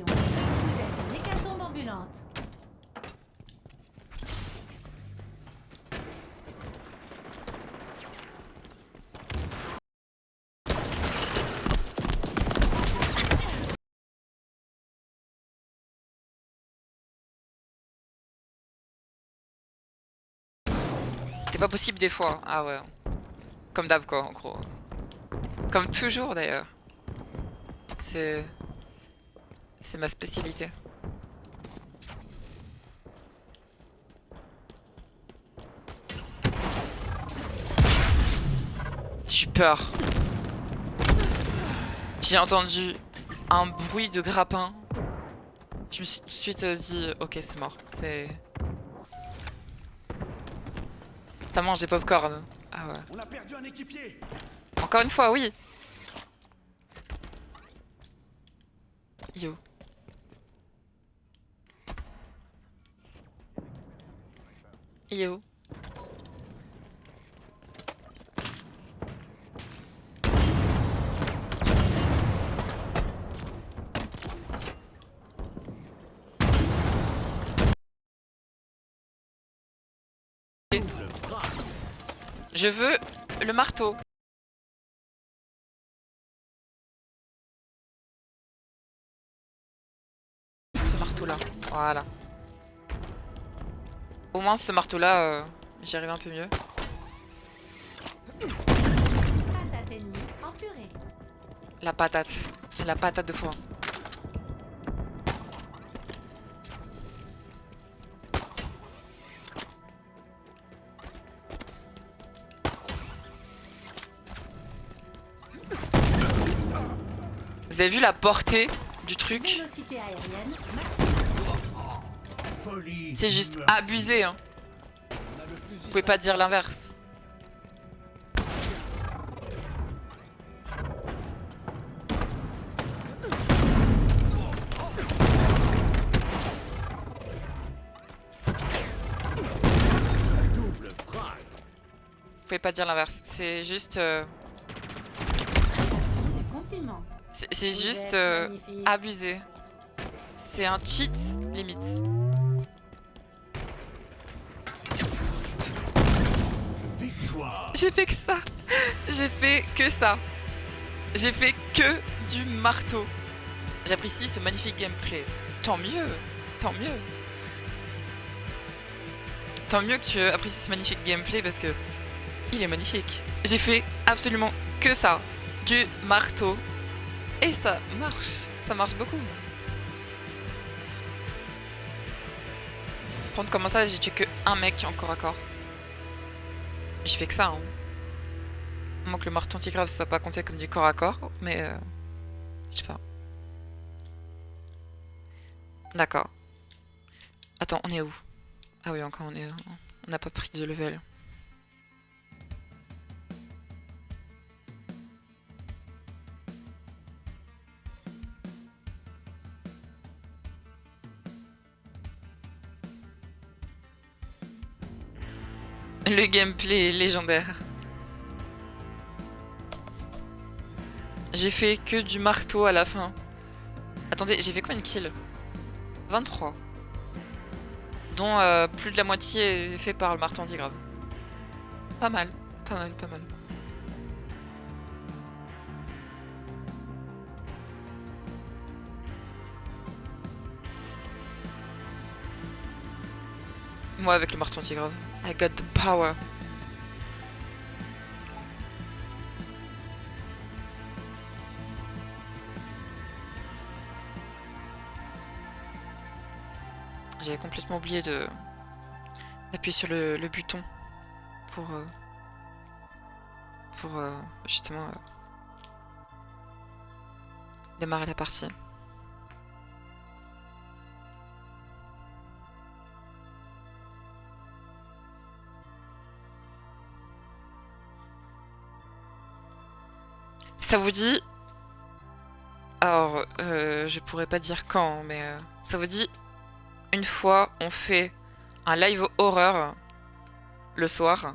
Speaker 3: Attention, vous êtes une hécatombe ambulante.
Speaker 1: C'est pas possible des fois. Ah ouais. Comme d'hab quoi, en gros. Comme toujours d'ailleurs. C'est... C'est ma spécialité. J'ai eu peur. J'ai entendu un bruit de grappin. Je me suis tout de suite dit, ok c'est mort. C'est... Ça mange des popcorn. Ah ouais.
Speaker 6: On a perdu un équipier.
Speaker 1: Encore une fois, oui. Yo. Yo. Je veux le marteau. Ce marteau-là. Voilà. Au moins, ce marteau-là, j'y arrive un peu mieux.
Speaker 3: Patate ennemie en purée.
Speaker 1: La patate. La patate de foin. Vous avez vu la portée du truc?
Speaker 3: Vélocité aérienne maximum.
Speaker 5: Folie.
Speaker 1: C'est juste
Speaker 5: meurtre.
Speaker 1: abusé, hein.
Speaker 6: On a le fusil
Speaker 1: Vous pouvez pas dire l'inverse.
Speaker 5: Double frag.
Speaker 1: Vous pouvez pas dire l'inverse. C'est juste...
Speaker 3: Des compliments.
Speaker 1: C'est
Speaker 3: Vous
Speaker 1: juste
Speaker 3: êtes magnifique.
Speaker 1: abusé. C'est un cheat limite.
Speaker 5: Victoire.
Speaker 1: J'ai fait que ça. J'ai fait que ça. J'ai fait que du marteau. J'apprécie ce magnifique gameplay. Tant mieux. Tant mieux. Tant mieux que tu apprécies ce magnifique gameplay parce que il est magnifique. J'ai fait absolument que ça. Du marteau. Et ça marche. Ça marche beaucoup. Par contre, comment ça, j'ai tué que un mec en corps à corps. J'ai fait que ça, hein. À moins que le marteau antigrave ça soit pas compté comme du corps à corps, mais je sais pas. D'accord. Attends, on est où? Ah oui, encore on est... On n'a pas pris de level. Le gameplay est légendaire. J'ai fait que du marteau à la fin. Attendez, j'ai fait combien de kills? 23. Dont plus de la moitié est fait par le marteau antigrave. Pas mal, pas mal, pas mal. Moi avec le marteau antigrave. I got the power. J'avais complètement oublié de d'appuyer sur le bouton pour justement démarrer la partie. Ça vous dit... Alors, je pourrais pas dire quand, mais ça vous dit... Une fois, on fait un live horreur le soir.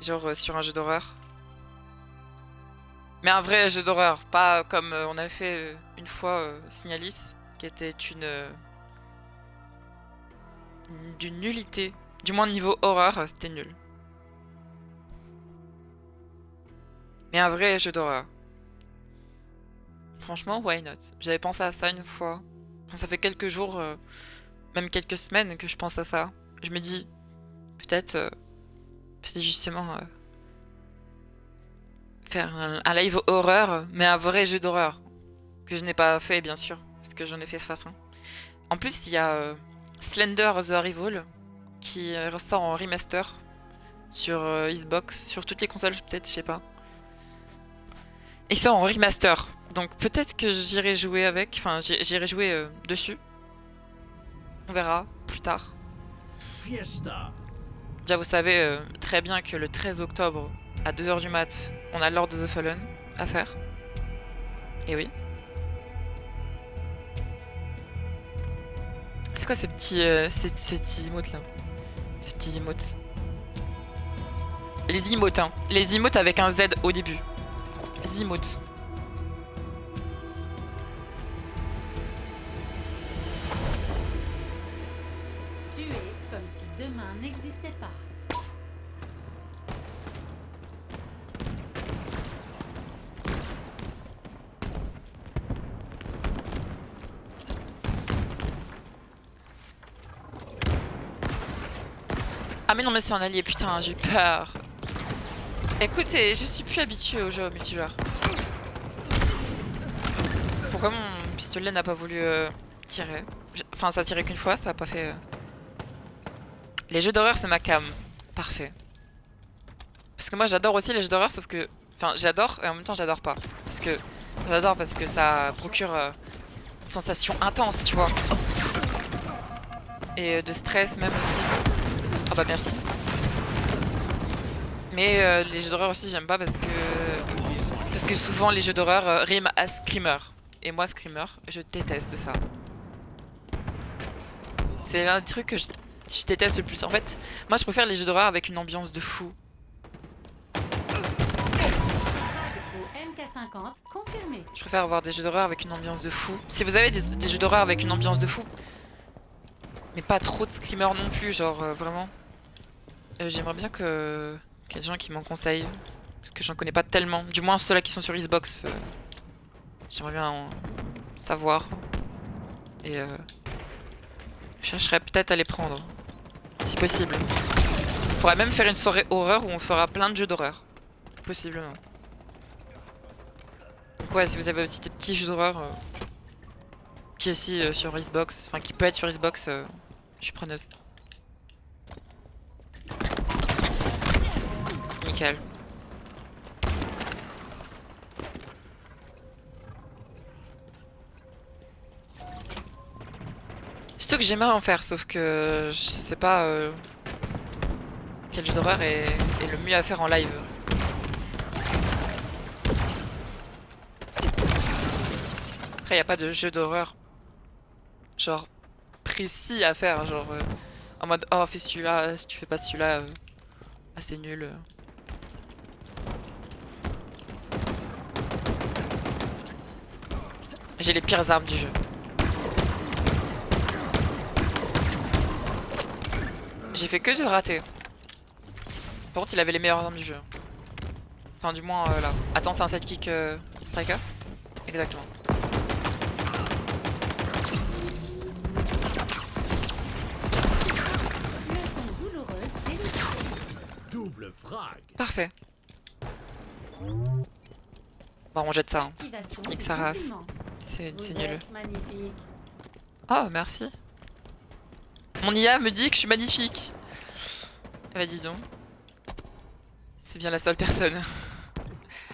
Speaker 1: Genre sur un jeu d'horreur. Mais un vrai jeu d'horreur, pas comme on avait fait une fois Signalis, qui était d'une nullité. Du moins niveau horreur, c'était nul. Mais un vrai jeu d'horreur. Franchement, why not? J'avais pensé à ça une fois. Enfin, ça fait quelques jours, même quelques semaines que je pense à ça. Je me dis, peut-être justement faire un live horreur, mais un vrai jeu d'horreur. Que je n'ai pas fait, bien sûr, parce que j'en ai fait ça. En plus, il y a Slender the Arrival qui ressort en remaster sur Xbox, sur toutes les consoles, peut-être, je sais pas. Et ça en remaster. Donc peut-être que j'irai jouer avec, enfin j'irai jouer dessus. On verra plus tard.
Speaker 5: Fiesta.
Speaker 1: Déjà vous savez très bien que le 13 octobre à 2h du mat, on a Lord of the Fallen à faire. Et oui. C'est quoi ces petits emotes là? Ces petits emotes. Les emotes hein. Les emotes avec un Z au début. Emotes.
Speaker 3: Tuer comme si demain n'existait pas.
Speaker 1: Ah mais non mais c'est un allié, putain, j'ai peur. Écoutez, je suis plus habituée aux jeux multijoueurs. Pourquoi mon pistolet n'a pas voulu tirer? Enfin ça a tiré qu'une fois, ça a pas fait... Les jeux d'horreur c'est ma cam. Parfait. Parce que moi j'adore aussi les jeux d'horreur sauf que... Enfin j'adore et en même temps j'adore pas. Parce que... J'adore parce que ça procure une sensation intense, tu vois. Et de stress même aussi. Ah bah merci. Mais les jeux d'horreur aussi j'aime pas parce que souvent les jeux d'horreur riment à screamer. Et moi screamer, je déteste ça. C'est l'un des trucs que je déteste le plus. En fait, moi je préfère les jeux d'horreur avec une ambiance de fou.
Speaker 3: Au MK50, confirmé.
Speaker 1: Je préfère avoir des jeux d'horreur avec une ambiance de fou. Si vous avez des jeux d'horreur avec une ambiance de fou, mais pas trop de screamer non plus, genre vraiment. J'aimerais bien qu'il y ait des gens qui m'en conseillent. Parce que j'en connais pas tellement. Du moins ceux-là qui sont sur Xbox. J'aimerais bien en savoir. Et je chercherais peut-être à les prendre. Si possible. On pourrait même faire une soirée horreur où on fera plein de jeux d'horreur. Possiblement. Donc ouais, si vous avez aussi des petits jeux d'horreur qui est aussi sur Xbox, enfin qui peut être sur Xbox, je suis preneuse. Nickel. Surtout que j'aimerais en faire, sauf que je sais pas quel jeu d'horreur est le mieux à faire en live. Après, y a pas de jeu d'horreur genre précis à faire, genre en mode oh fais celui-là, si tu fais pas celui-là, ah c'est nul. J'ai les pires armes du jeu. J'ai fait que de rater. Par contre, il avait les meilleures armes du jeu. Enfin, du moins là. Attends, c'est un sidekick striker? Exactement.
Speaker 3: Leçon douloureuse délivrée.
Speaker 5: Double frag.
Speaker 1: Parfait. Bon, on jette ça. Hein.
Speaker 3: Activation
Speaker 1: Nique
Speaker 3: du
Speaker 1: sa race.
Speaker 3: compliment.
Speaker 1: C'est
Speaker 3: Vous
Speaker 1: nul.
Speaker 3: êtes magnifique.
Speaker 1: Oh, merci. Mon IA me dit que je suis magnifique. Eh bah dis donc. C'est bien la seule personne.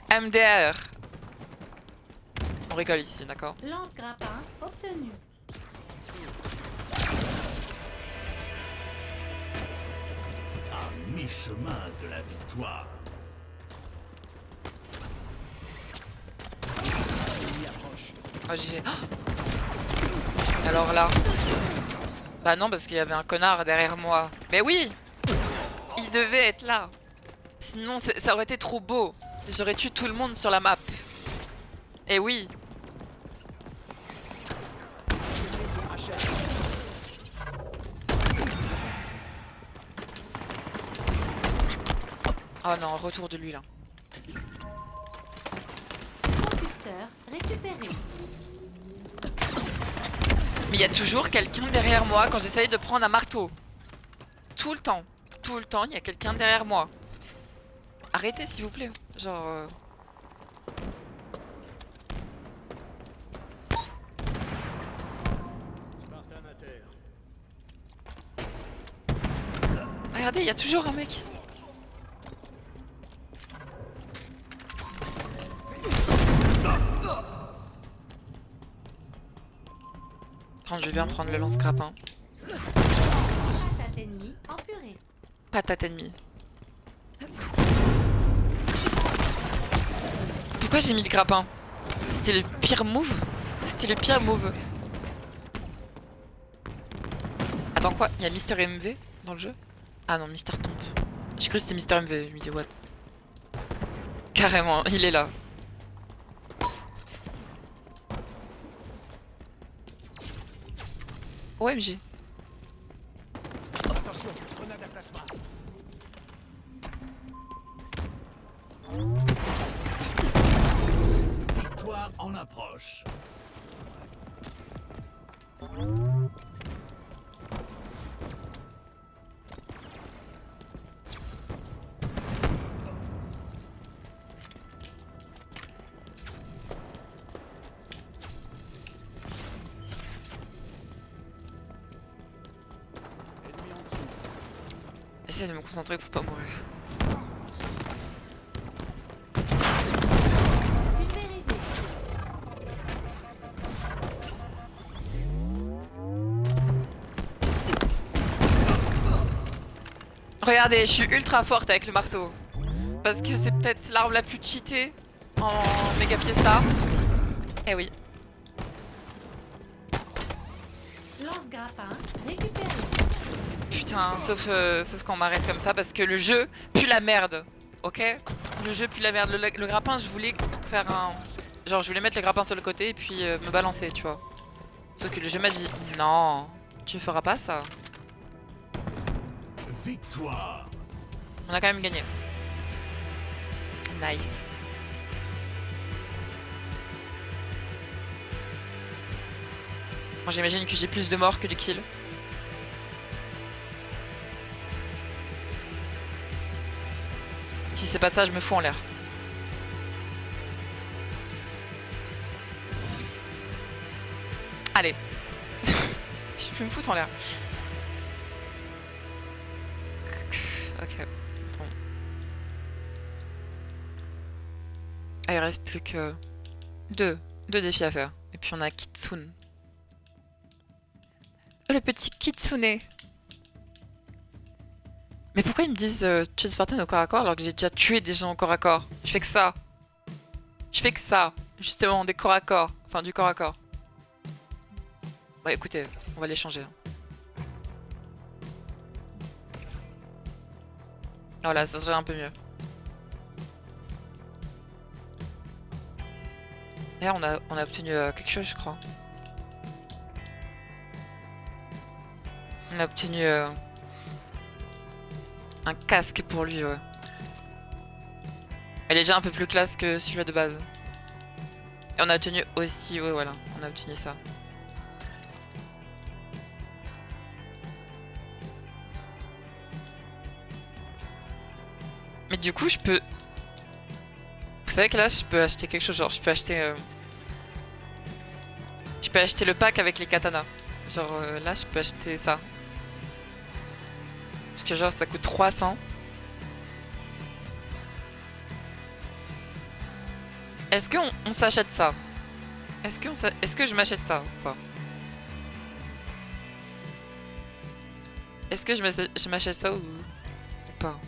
Speaker 1: MDR. On rigole ici, d'accord?
Speaker 3: Lance-grappin obtenu.
Speaker 5: À mi-chemin de la victoire.
Speaker 1: Oh GG. Alors là. Bah non, parce qu'il y avait un connard derrière moi. Mais oui! Il devait être là. Sinon, ça aurait été trop beau. J'aurais tué tout le monde sur la map. Eh oui. Oh non, retour de lui là.
Speaker 3: Propulseur récupéré.
Speaker 1: Mais il y a toujours quelqu'un derrière moi quand j'essaye de prendre un marteau. Tout le temps, il y a quelqu'un derrière moi. Arrêtez s'il vous plaît. Genre... Regardez, il y a toujours un mec. Je vais bien prendre le lance-grappin.
Speaker 3: Patate ennemie en purée.
Speaker 1: Patate ennemie. Pourquoi j'ai mis le grappin? C'était le pire move. C'était le pire move. Attends quoi? Il y a Mister MV dans le jeu? Ah non, Mister Tombe. J'ai cru que c'était Mister MV. Je me dis what? Carrément, il est là. OMG.
Speaker 6: Attention, grenade à plasma.
Speaker 5: Victoire en approche.
Speaker 1: J'essaie de me concentrer pour pas mourir.
Speaker 3: Pulvérisé.
Speaker 1: Regardez, je suis ultra forte avec le marteau. Parce que c'est peut-être l'arme la plus cheatée en Mega Fiesta. Eh oui.
Speaker 3: Lance-grappin récupéré.
Speaker 1: Putain, sauf quand on m'arrête comme ça parce que le jeu pue la merde. Ok? Le jeu pue la merde. Le grappin, je voulais faire un... Genre, je voulais mettre le grappin sur le côté et puis me balancer, tu vois. Sauf que le jeu m'a dit, non, tu feras pas ça.
Speaker 5: Victoire.
Speaker 1: On a quand même gagné. Nice. Moi j'imagine que j'ai plus de morts que de kills. Si c'est pas ça, je me fous en l'air. Allez. Je vais me foutre en l'air. Ok. Bon. Ah, il reste plus que deux défis à faire. Et puis on a Kitsune. Oh, le petit Kitsune. Mais pourquoi ils me disent tuer des Spartans au corps à corps alors que j'ai déjà tué des gens au corps à corps? Je fais que ça. Je fais que ça. Justement, des corps à corps. Enfin, du corps à corps. Ouais, écoutez, on va les changer. Voilà, ça serait un peu mieux. Là, on a obtenu quelque chose, je crois. On a obtenu un casque pour lui, ouais. Elle est déjà un peu plus classe que celui-là de base. Et on a obtenu aussi, ouais, voilà, on a obtenu ça. Mais du coup, je peux... Vous savez que là, je peux acheter quelque chose, genre, je peux acheter... Je peux acheter le pack avec les katanas. Genre, là, je peux acheter ça. Parce que genre, ça coûte 300. Est-ce qu'on s'achète ça? Est-ce que je m'achète ça ou pas? Est-ce que je m'achète ça ou pas?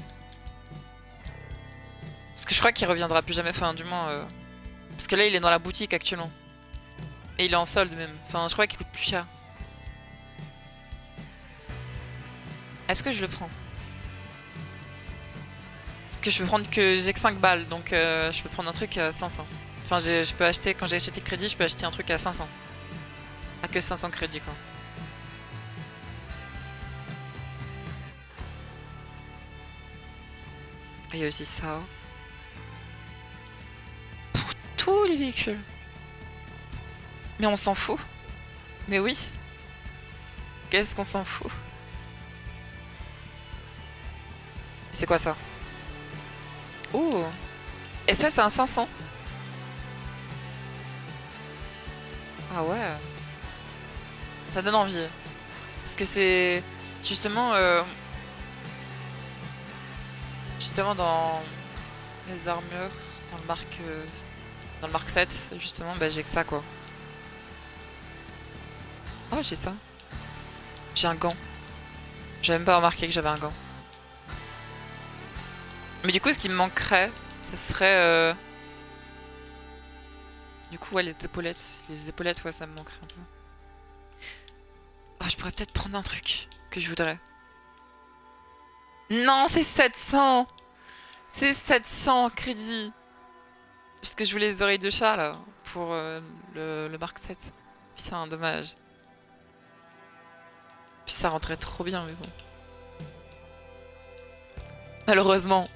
Speaker 1: Parce que je crois qu'il reviendra plus jamais, enfin du moins... Parce que là il est dans la boutique actuellement. Et il est en solde même, enfin je crois qu'il coûte plus cher. Est-ce que je le prends? Parce que je peux prendre que... J'ai que 5 balles, donc je peux prendre un truc à 500. Enfin, je peux acheter, quand j'ai acheté le crédit, je peux acheter un truc à 500. À que 500 crédits, quoi. Il y a aussi ça. Pour tous les véhicules. Mais on s'en fout. Mais oui. Qu'est-ce qu'on s'en fout? C'est quoi ça? Oh. Et ça, c'est un 500. Ah ouais. Ça donne envie. Parce que c'est justement justement dans les armures, dans le Mark 7, justement, bah j'ai que ça quoi. Oh, j'ai ça. J'ai un gant. J'avais même pas remarqué que j'avais un gant. Mais du coup, ce qui me manquerait, ce serait du coup, ouais, les épaulettes. Les épaulettes, ouais, ça me manquerait un peu. Oh, je pourrais peut-être prendre un truc que je voudrais. Non, c'est 700. C'est 700 crédits. Parce que je voulais les oreilles de chat, là, pour le Mark 7. Putain, dommage. Puis ça rentrait trop bien, mais bon. Malheureusement,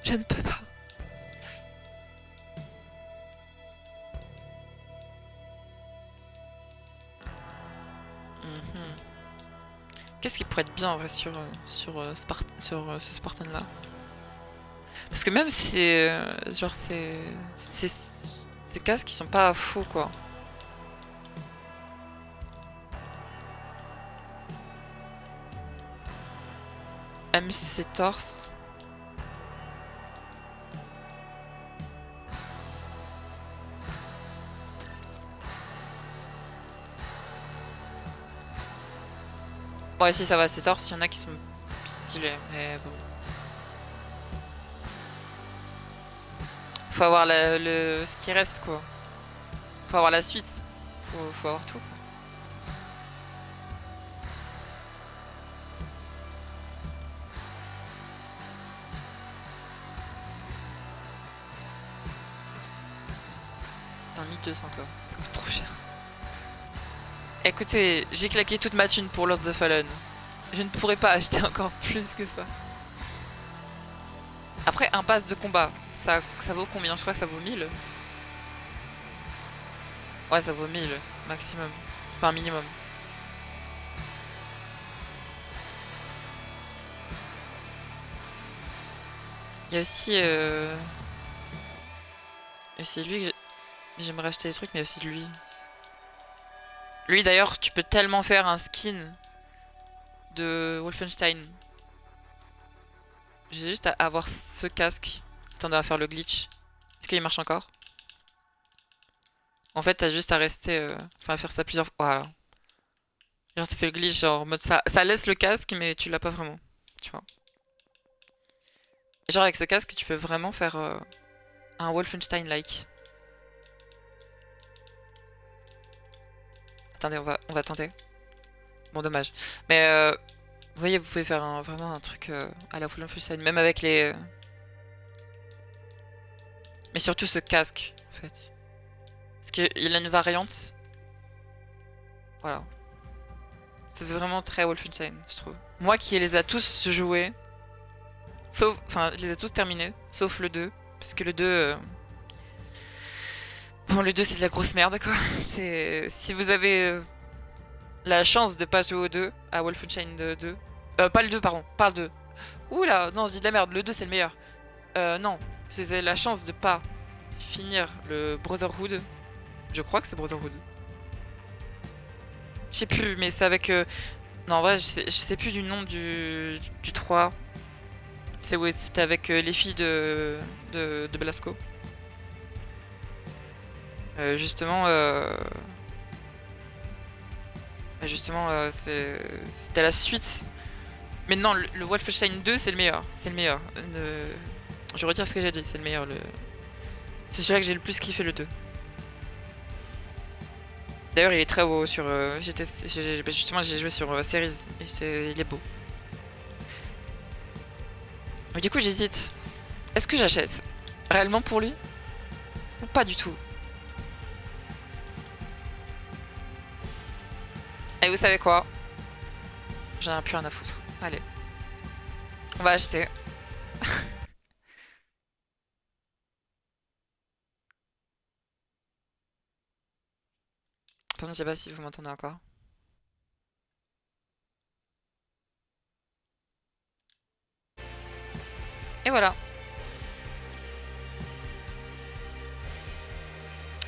Speaker 1: je ne peux pas. Qu'est-ce qui pourrait être bien en vrai sur ce Spartan là? Parce que même si genre ces casques qui sont pas fous quoi. MC torse. Bon, si ça va, c'est torse, il y en a qui sont stylés, mais bon. Faut avoir ce qui reste, quoi. Faut avoir la suite. Faut avoir tout. Putain, 1200 quoi. Ça coûte trop cher. Écoutez, j'ai claqué toute ma thune pour Lord of the Fallen. Je ne pourrais pas acheter encore plus que ça. Après, un pass de combat, ça vaut combien? Je crois que ça vaut 1000. Ouais, ça vaut 1000 maximum. Enfin, minimum. Il y a aussi... c'est lui que j'aimerais acheter des trucs, mais aussi lui. Lui d'ailleurs, tu peux tellement faire un skin de Wolfenstein. J'ai juste à avoir ce casque. Attendez à faire le glitch. Est-ce qu'il marche encore? En fait, t'as juste à rester... Enfin, à faire ça plusieurs fois. Voilà. Genre, ça fait le glitch, genre en mode ça laisse le casque, mais tu l'as pas vraiment. Tu vois. Et genre, avec ce casque, tu peux vraiment faire un Wolfenstein-like. Attendez, on va tenter. Bon, dommage. Mais vous voyez, vous pouvez faire vraiment un truc à la Wolfenstein, même avec les... Mais surtout ce casque, en fait. Parce qu'il a une variante. Voilà. C'est vraiment très Wolfenstein, je trouve. Moi qui les a tous joués, sauf... Enfin, je les ai tous terminés, sauf le 2. Parce que le 2... Bon, le 2 c'est de la grosse merde, quoi. Si vous avez la chance de pas jouer au 2, à Wolfenstein 2... pas le 2, pardon, pas le 2. Oula, non, je dis de la merde, le 2 c'est le meilleur. Non, si vous avez la chance de pas finir le Brotherhood, je crois que c'est Brotherhood. Je sais plus, mais c'est avec... Non, en vrai, je sais plus du nom du 3. C'était avec les filles de Belasco. Justement, c'était la suite. Mais non, le Wolfenstein 2, c'est le meilleur. C'est le meilleur. Je retire ce que j'ai dit, c'est le meilleur. C'est celui-là que j'ai le plus kiffé, le 2. D'ailleurs, il est très beau sur... justement, j'ai joué sur Series, et il est beau. Mais du coup, j'hésite. Est-ce que j'achète réellement pour lui? Ou pas du tout. Et vous savez quoi? J'en ai plus rien à foutre. Allez. On va acheter. Pardon, je sais pas si vous m'entendez encore. Et voilà.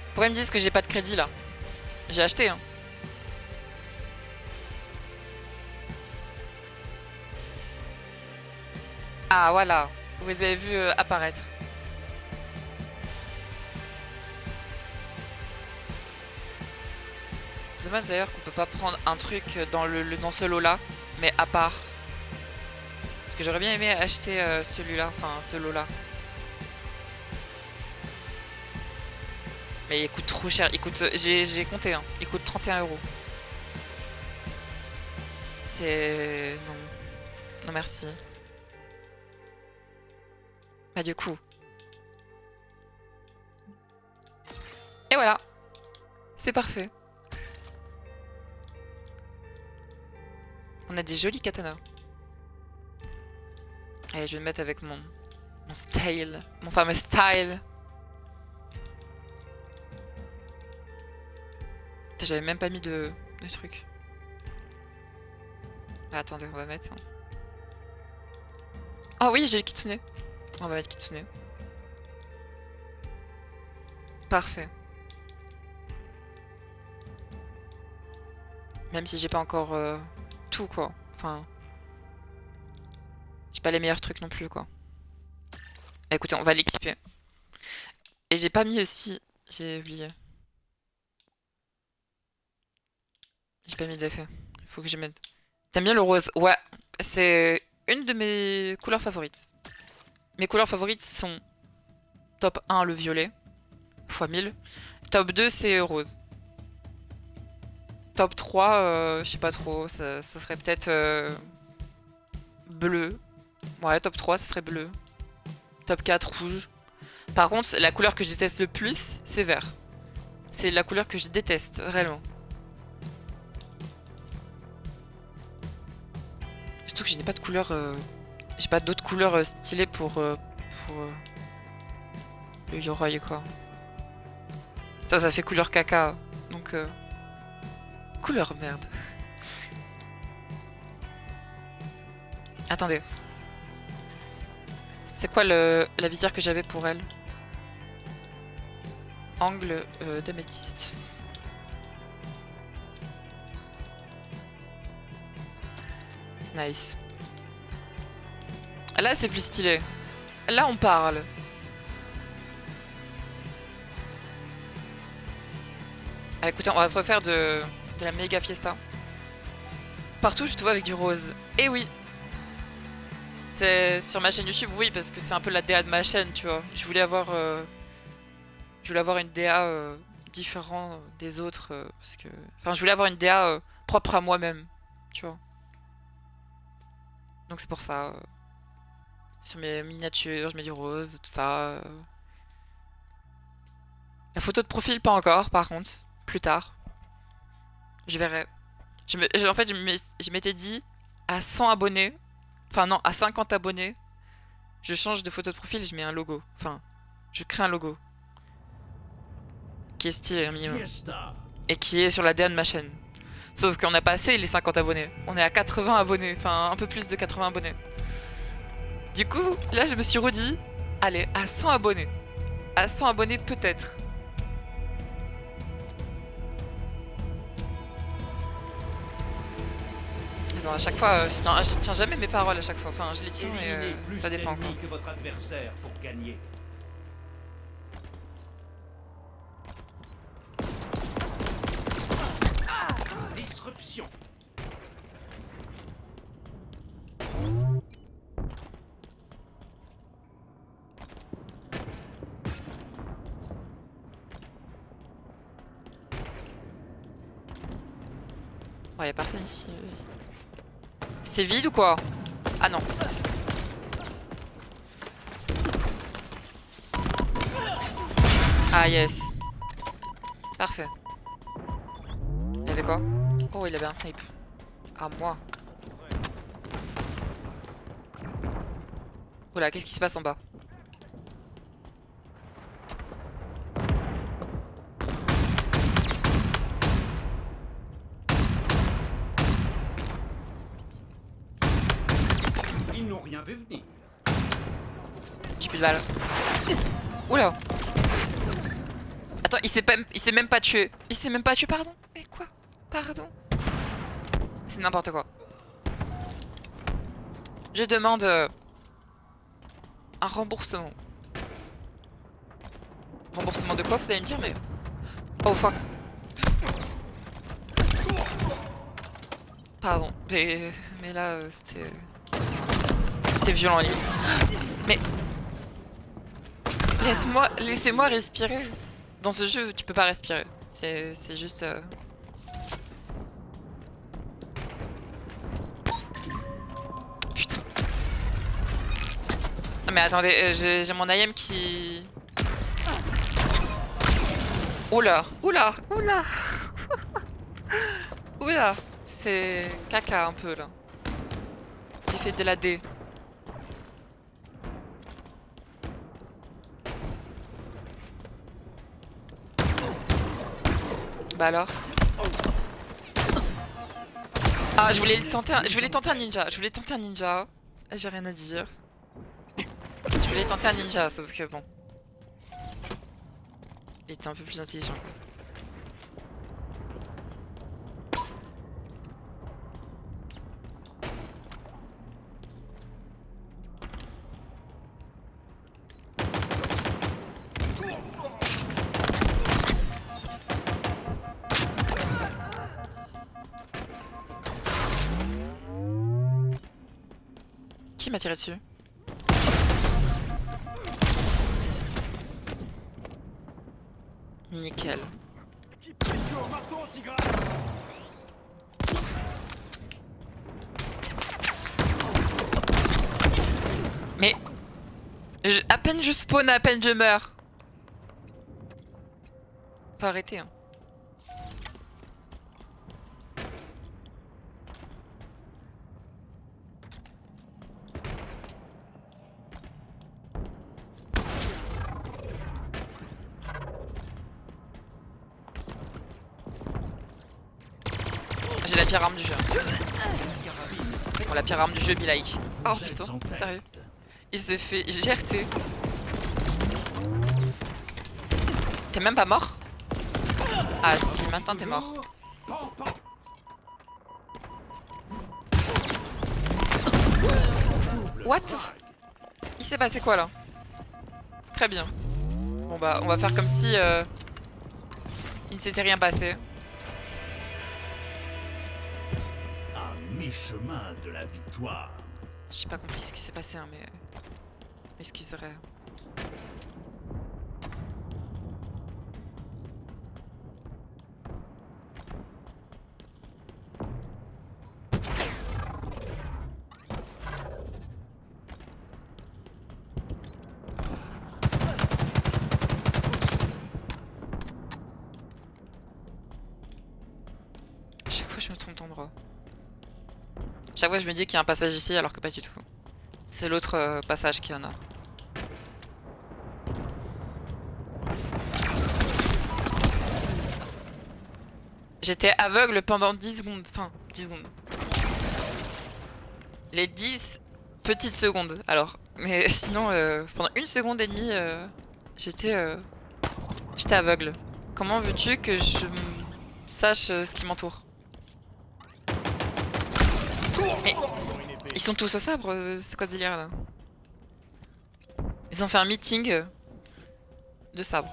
Speaker 1: Pourquoi ils me disent que j'ai pas de crédit là? J'ai acheté hein. Ah voilà, vous avez vu apparaître. C'est dommage d'ailleurs qu'on peut pas prendre un truc dans ce lot là, mais à part. Parce que j'aurais bien aimé acheter celui-là, enfin ce lot là. Mais il coûte trop cher, il coûte, j'ai compté hein, il coûte 31 €. C'est... non. Non merci. Bah du coup. Et voilà. C'est parfait. On a des jolis katanas. Allez, je vais me mettre avec mon style. Mon fameux style. J'avais même pas mis de truc. Ah, attendez, on va mettre. Ah oui, j'ai eu Kitsune. On va mettre Kitsune. Parfait. Même si j'ai pas encore tout quoi. Enfin. J'ai pas les meilleurs trucs non plus quoi. Écoutez, on va l'expier. Et j'ai pas mis aussi. J'ai oublié. J'ai pas mis d'effet. Il faut que je mette. T'aimes bien le rose? Ouais. C'est une de mes couleurs favorites. Mes couleurs favorites sont top 1 le violet, x 1000. Top 2 c'est rose. Top 3, je sais pas trop, ça serait peut-être bleu. Ouais, top 3 ce serait bleu. Top 4 rouge. Par contre, la couleur que je déteste le plus, c'est vert. C'est la couleur que je déteste, réellement. Surtout que je n'ai pas de couleur... j'ai pas d'autres couleurs stylées pour le Yoroi quoi. Ça fait couleur caca. Donc couleur merde. Attendez. C'est quoi la visière que j'avais pour elle? Angle d'améthyste. Nice. Là c'est plus stylé. Là on parle. Ah, écoutez, on va se refaire de la méga fiesta. Partout je te vois avec du rose. Et oui. C'est sur ma chaîne YouTube, oui, parce que c'est un peu la DA de ma chaîne, tu vois. Je voulais avoir une DA différente des autres. Parce que... Enfin, je voulais avoir une DA propre à moi-même, tu vois. Donc c'est pour ça. Sur mes miniatures, je mets du rose, tout ça. La photo de profil, pas encore, par contre. Plus tard. Je verrai. En fait, je m'étais dit, à 100 abonnés, enfin non, à 50 abonnés, je change de photo de profil et je mets un logo. Enfin, je crée un logo. Qui est stylé, un minimum. Et qui est sur la DA de ma chaîne. Sauf qu'on a passé les 50 abonnés. On est à 80 abonnés, enfin un peu plus de 80 abonnés. Du coup, là je me suis redit, allez, à 100 abonnés. À 100 abonnés peut-être. Non, à chaque fois, je tiens jamais mes paroles à chaque fois. Enfin, je les tiens et ça dépend. Quoi.
Speaker 5: Que votre adversaire pour gagner. Disruption.
Speaker 1: Ouais, y'a personne ici. C'est vide ou quoi? Ah non. Ah yes. Parfait. Il avait quoi? Oh, il avait un snipe. Ah, moi. Oh là, qu'est-ce qui se passe en bas?
Speaker 5: Ils n'ont rien vu venir.
Speaker 1: J'ai plus de balles. Oula. Attends, il s'est même pas tué. Il s'est même pas tué, pardon? Mais quoi? Pardon? C'est n'importe quoi. Je demande un remboursement. Remboursement de quoi, vous allez me dire, mais... Oh fuck. Pardon, mais là, c'était... C'était violent, limite. Mais... Laissez-moi respirer. Dans ce jeu, tu peux pas respirer. C'est juste... Putain. Ah, mais attendez, j'ai mon IM qui... Oula, oula, oula. Oula. C'est caca un peu là. J'ai fait de la D. Bah alors. Ah, je voulais tenter un ninja. Je voulais tenter un ninja. J'ai rien à dire. Je voulais tenter un ninja, sauf que bon. Il était un peu plus intelligent. Qui m'a tiré dessus? Nickel. Mais... à peine je spawn, à peine je meurs. Faut arrêter, hein. J'ai la pire arme du jeu. Bon, la pire arme du jeu, be like. Oh putain, sérieux. Il s'est fait GRT. T'es même pas mort? Ah si, maintenant t'es mort. What? Il s'est passé quoi là? Très bien. Bon bah, on va faire comme si il ne s'était rien passé.
Speaker 5: À mi-chemin de la victoire.
Speaker 1: J'ai pas compris ce qui s'est passé, hein, mais... M'excuserai. Chaque fois je me trompe d'endroit. Chaque fois je me dis qu'il y a un passage ici alors que pas du tout. C'est l'autre passage qu'il y en a. J'étais aveugle pendant 10 secondes. Enfin, 10 secondes. Les 10 petites secondes. Alors, mais sinon, pendant 1 seconde et demie, j'étais aveugle. Comment veux-tu que je sache ce qui m'entoure? Mais ils sont tous au sabre, c'est quoi ce délire là? Ils ont fait un meeting de sabre.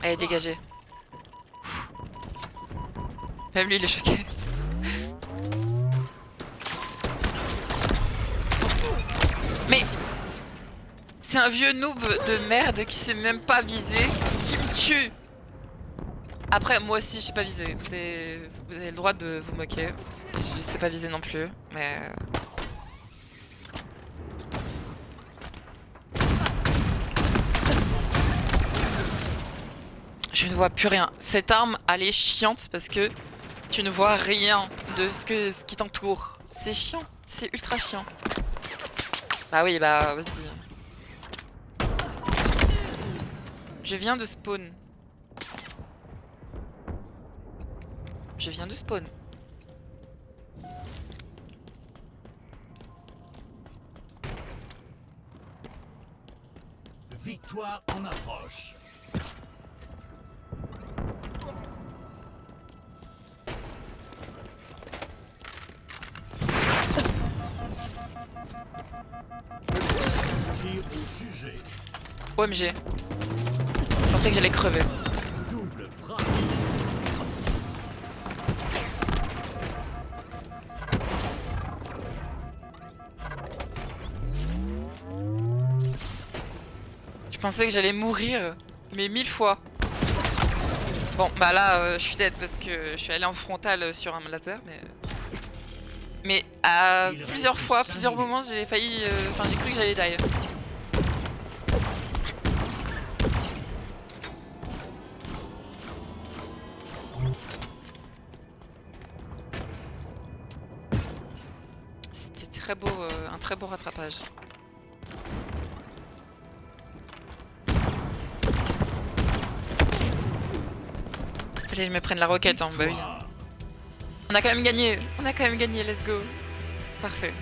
Speaker 1: Allez, dégagez. Même lui il est choqué. Mais C'est un vieux noob de merde qui sait même pas viser, qui me tue. Après, moi aussi, je sais pas viser. Vous avez le droit de vous moquer. Je sais pas viser non plus, mais... Je ne vois plus rien. Cette arme, elle est chiante parce que tu ne vois rien de ce qui t'entoure. C'est chiant, c'est ultra chiant. Bah oui, bah vas-y. Je viens de spawn. Je viens de spawn.
Speaker 5: Victoire en approche. Tir au jugé.
Speaker 1: OMG. Je pensais que j'allais crever.
Speaker 5: Double frappe.
Speaker 1: Je pensais que j'allais mourir, mais 1000 fois. Bon, bah là, je suis dead parce que je suis allé en frontal sur un laser, mais... Mais à plusieurs fois, plusieurs moments, j'ai failli... Enfin, j'ai cru que j'allais die. C'était très beau, un très beau rattrapage. Fallait que je me prenne la roquette, hein, bah oui. On a quand même gagné, let's go. Parfait.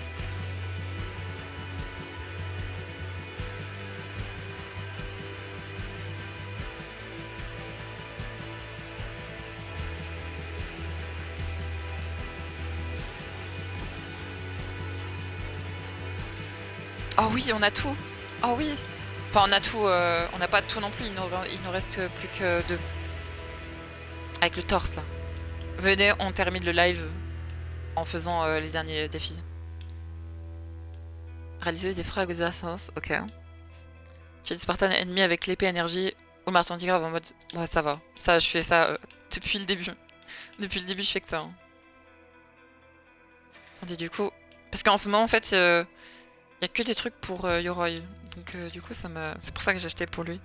Speaker 1: Oh oui, on a tout. Oh oui. Enfin, on a tout, on n'a pas tout non plus, il nous reste plus que 2. Avec le torse là. Venez, on termine le live en faisant les derniers défis. Réaliser des frags aux ascenses, ok. Tuer des Spartans ennemis avec l'épée énergie ou marteau antigrave en mode... Ouais, ça va. Ça, je fais ça depuis le début. Depuis le début, je fais que ça. Hein. Attendez, du coup... Parce qu'en ce moment, en fait, y a que des trucs pour Yoroi. Donc, du coup, ça m'a... C'est pour ça que j'ai acheté pour lui.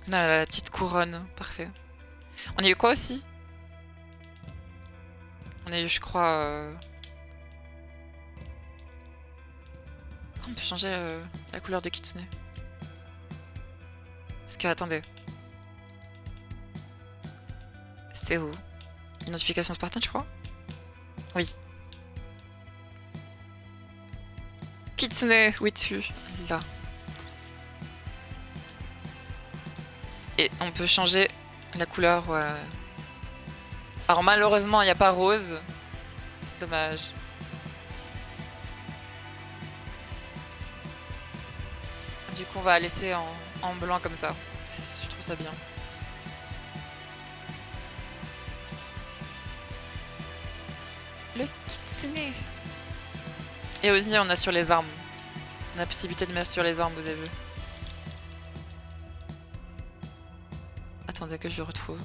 Speaker 1: On a la petite couronne, parfait. On a eu quoi aussi? On a eu, je crois... On peut changer la couleur de Kitsune. Parce que, attendez. C'était où? Identification Spartan, je crois? Oui. Kitsune, oui dessus. Là. Et on peut changer la couleur, ouais. Alors malheureusement, il n'y a pas rose. C'est dommage. Du coup, on va laisser en blanc comme ça. Je trouve ça bien. Le kitsune. Et aussi, on a sur les armes. On a la possibilité de mettre sur les armes, vous avez vu. Attendez que je le retrouve.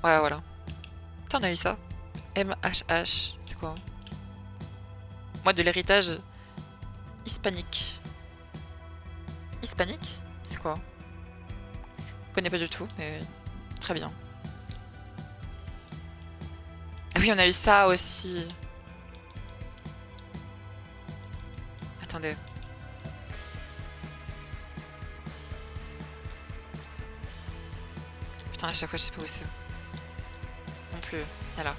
Speaker 1: Ouais, voilà. Putain, on a eu ça. MHH, c'est quoi? Moi, de l'héritage hispanique. Hispanique? C'est quoi? Je connais pas du tout, mais très bien. Ah oui, on a eu ça aussi. Attendez. Putain, à chaque fois, je sais pas où c'est. Non plus. C'est là.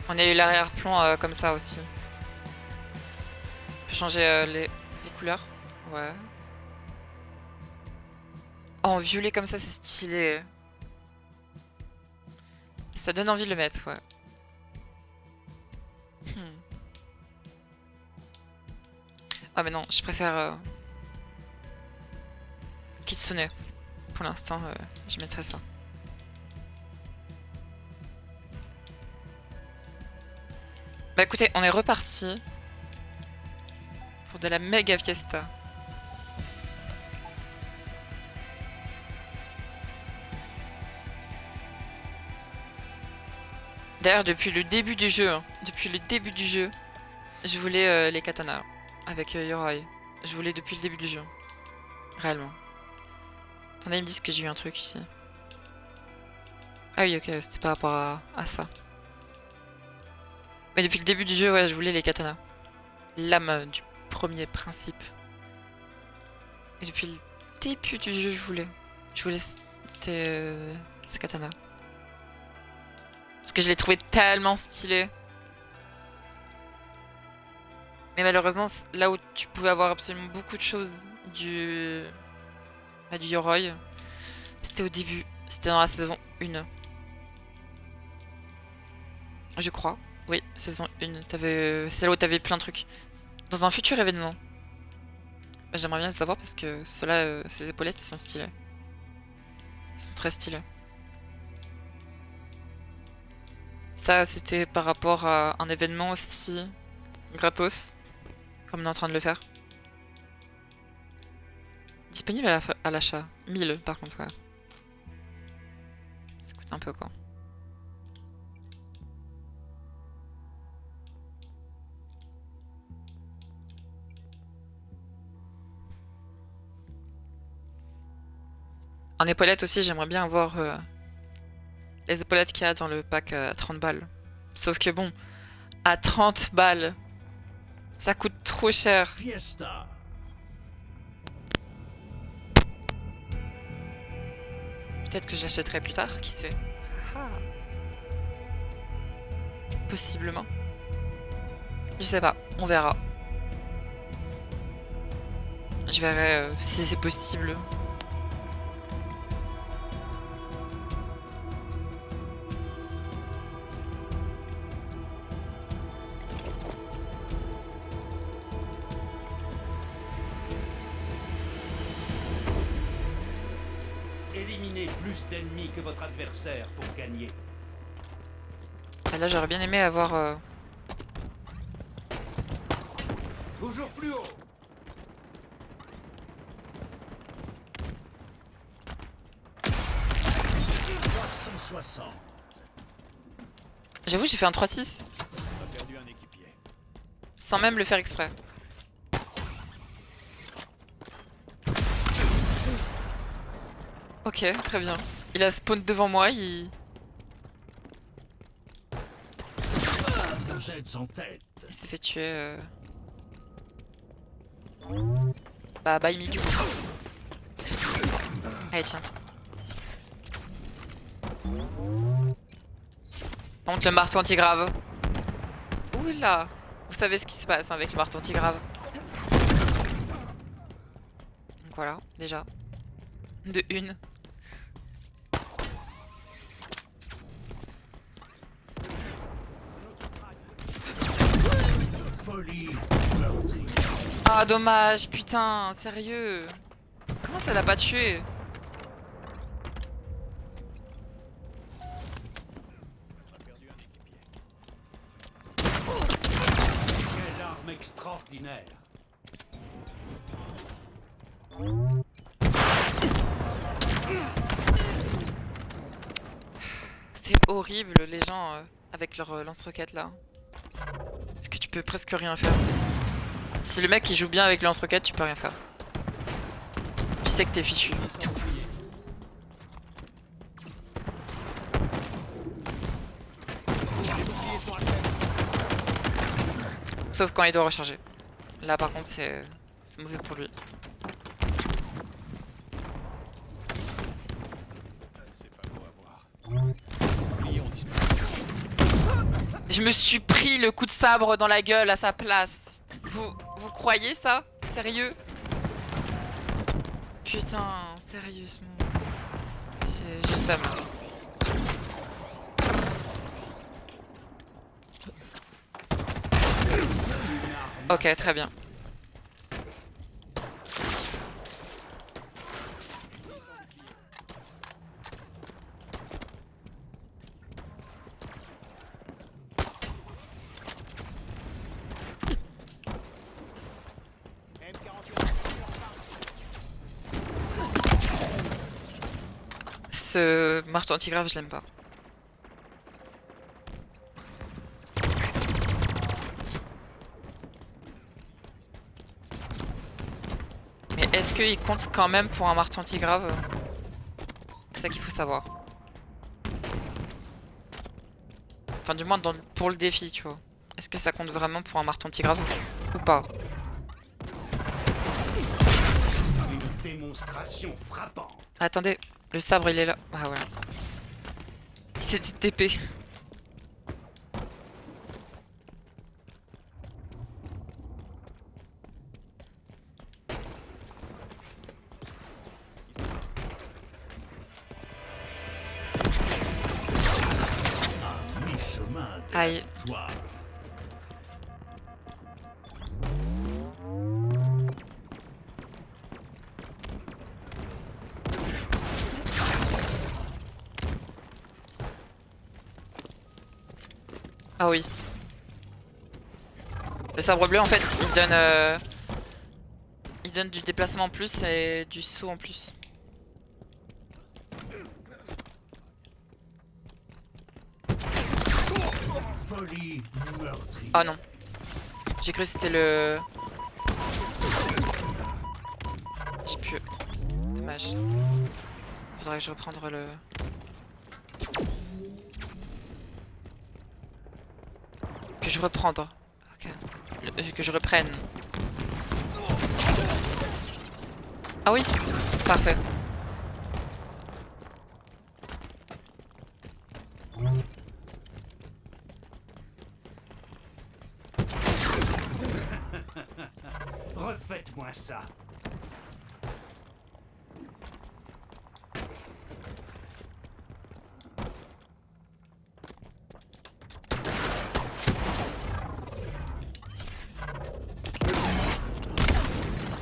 Speaker 1: On a eu l'arrière-plan comme ça aussi. On peut changer les couleurs. Ouais. Oh, en violet comme ça, c'est stylé. Ça donne envie de le mettre, ouais. Ah mais non, je préfère Kitsune. Pour l'instant, je mettrai ça. Bah écoutez, on est reparti pour de la méga fiesta. D'ailleurs, depuis le début du jeu, je voulais les katanas avec Yoroi. Je voulais depuis le début du jeu. Réellement. Attendez, ils me disent que j'ai eu un truc ici. Ah oui, ok, c'était par rapport à ça. Mais depuis le début du jeu, ouais, je voulais les katanas. L'âme du premier principe. Et depuis le début du jeu, je voulais ces katanas. Parce que je les trouvais tellement stylés. Mais malheureusement, là où tu pouvais avoir absolument beaucoup de choses du Yoroi, c'était au début. C'était dans la saison 1. Je crois. Oui, saison 1. C'est là où t'avais plein de trucs. Dans un futur événement. J'aimerais bien les savoir parce que ceux-là, ces épaulettes, ils sont stylées. Ils sont très stylés. Ça, c'était par rapport à un événement aussi gratos, comme on est en train de le faire. Disponible à l'achat. 1000 par contre, ouais. Ça coûte un peu quoi. En épaulette aussi, j'aimerais bien avoir les épaulettes qu'il y a dans le pack à 30 balles. Sauf que bon, à 30 balles, ça coûte trop cher.
Speaker 5: Fiesta.
Speaker 1: Peut-être que j'achèterai plus tard, qui sait. Ah. Possiblement. Je sais pas, on verra. Je verrai si c'est possible.
Speaker 5: Éliminez plus d'ennemis que votre adversaire pour gagner.
Speaker 1: Ah, là, j'aurais bien aimé avoir...
Speaker 5: Toujours plus haut.
Speaker 1: J'avoue, j'ai fait un 3-6. Sans même le faire exprès. Ok, très bien. Il a spawn devant moi, il
Speaker 5: Vous êtes en tête.
Speaker 1: s'est fait tuer. Bah, bye me du coup. Allez, tiens. Par contre, le marteau antigrave. Oula! Vous savez ce qui se passe avec le marteau antigrave. Donc voilà, déjà. De une.
Speaker 5: Folie.
Speaker 1: Ah, dommage, putain, sérieux. Comment ça l'a pas tué?
Speaker 5: Quelle arme extraordinaire.
Speaker 1: C'est horrible, les gens avec leur lance-roquette là. Parce que tu peux presque rien faire. Si le mec il joue bien avec le lance-roquette, tu peux rien faire. Tu sais que t'es fichu. Sauf quand il doit recharger. Là par contre c'est mauvais pour lui. Je me suis pris le coup de sabre dans la gueule à sa place. Vous croyez ça? Sérieux? Putain, sérieusement. J'ai le seum. Ok, très bien. Ce marteau antigrave, je l'aime pas. Mais est-ce qu'il compte quand même pour un marteau antigrave? C'est ça qu'il faut savoir. Enfin, du moins pour le défi, tu vois. Est-ce que ça compte vraiment pour un marteau antigrave ou pas?
Speaker 5: Une démonstration frappante.
Speaker 1: Attendez, le sabre il est là. Ah voilà. Il s'est TP.
Speaker 5: Mi-chemin de
Speaker 1: Aïe.
Speaker 5: la victoire.
Speaker 1: Ah oui. Le sabre bleu en fait il donne du déplacement en plus et du saut en plus.
Speaker 5: Folie meurtrière.
Speaker 1: Oh non. J'ai cru que c'était le... J'ai pu... Dommage. Faudrait que je reprendre le... Que je reprendre. Ok. Que je reprenne. Ah oui. Parfait.
Speaker 5: Refaites-moi ça.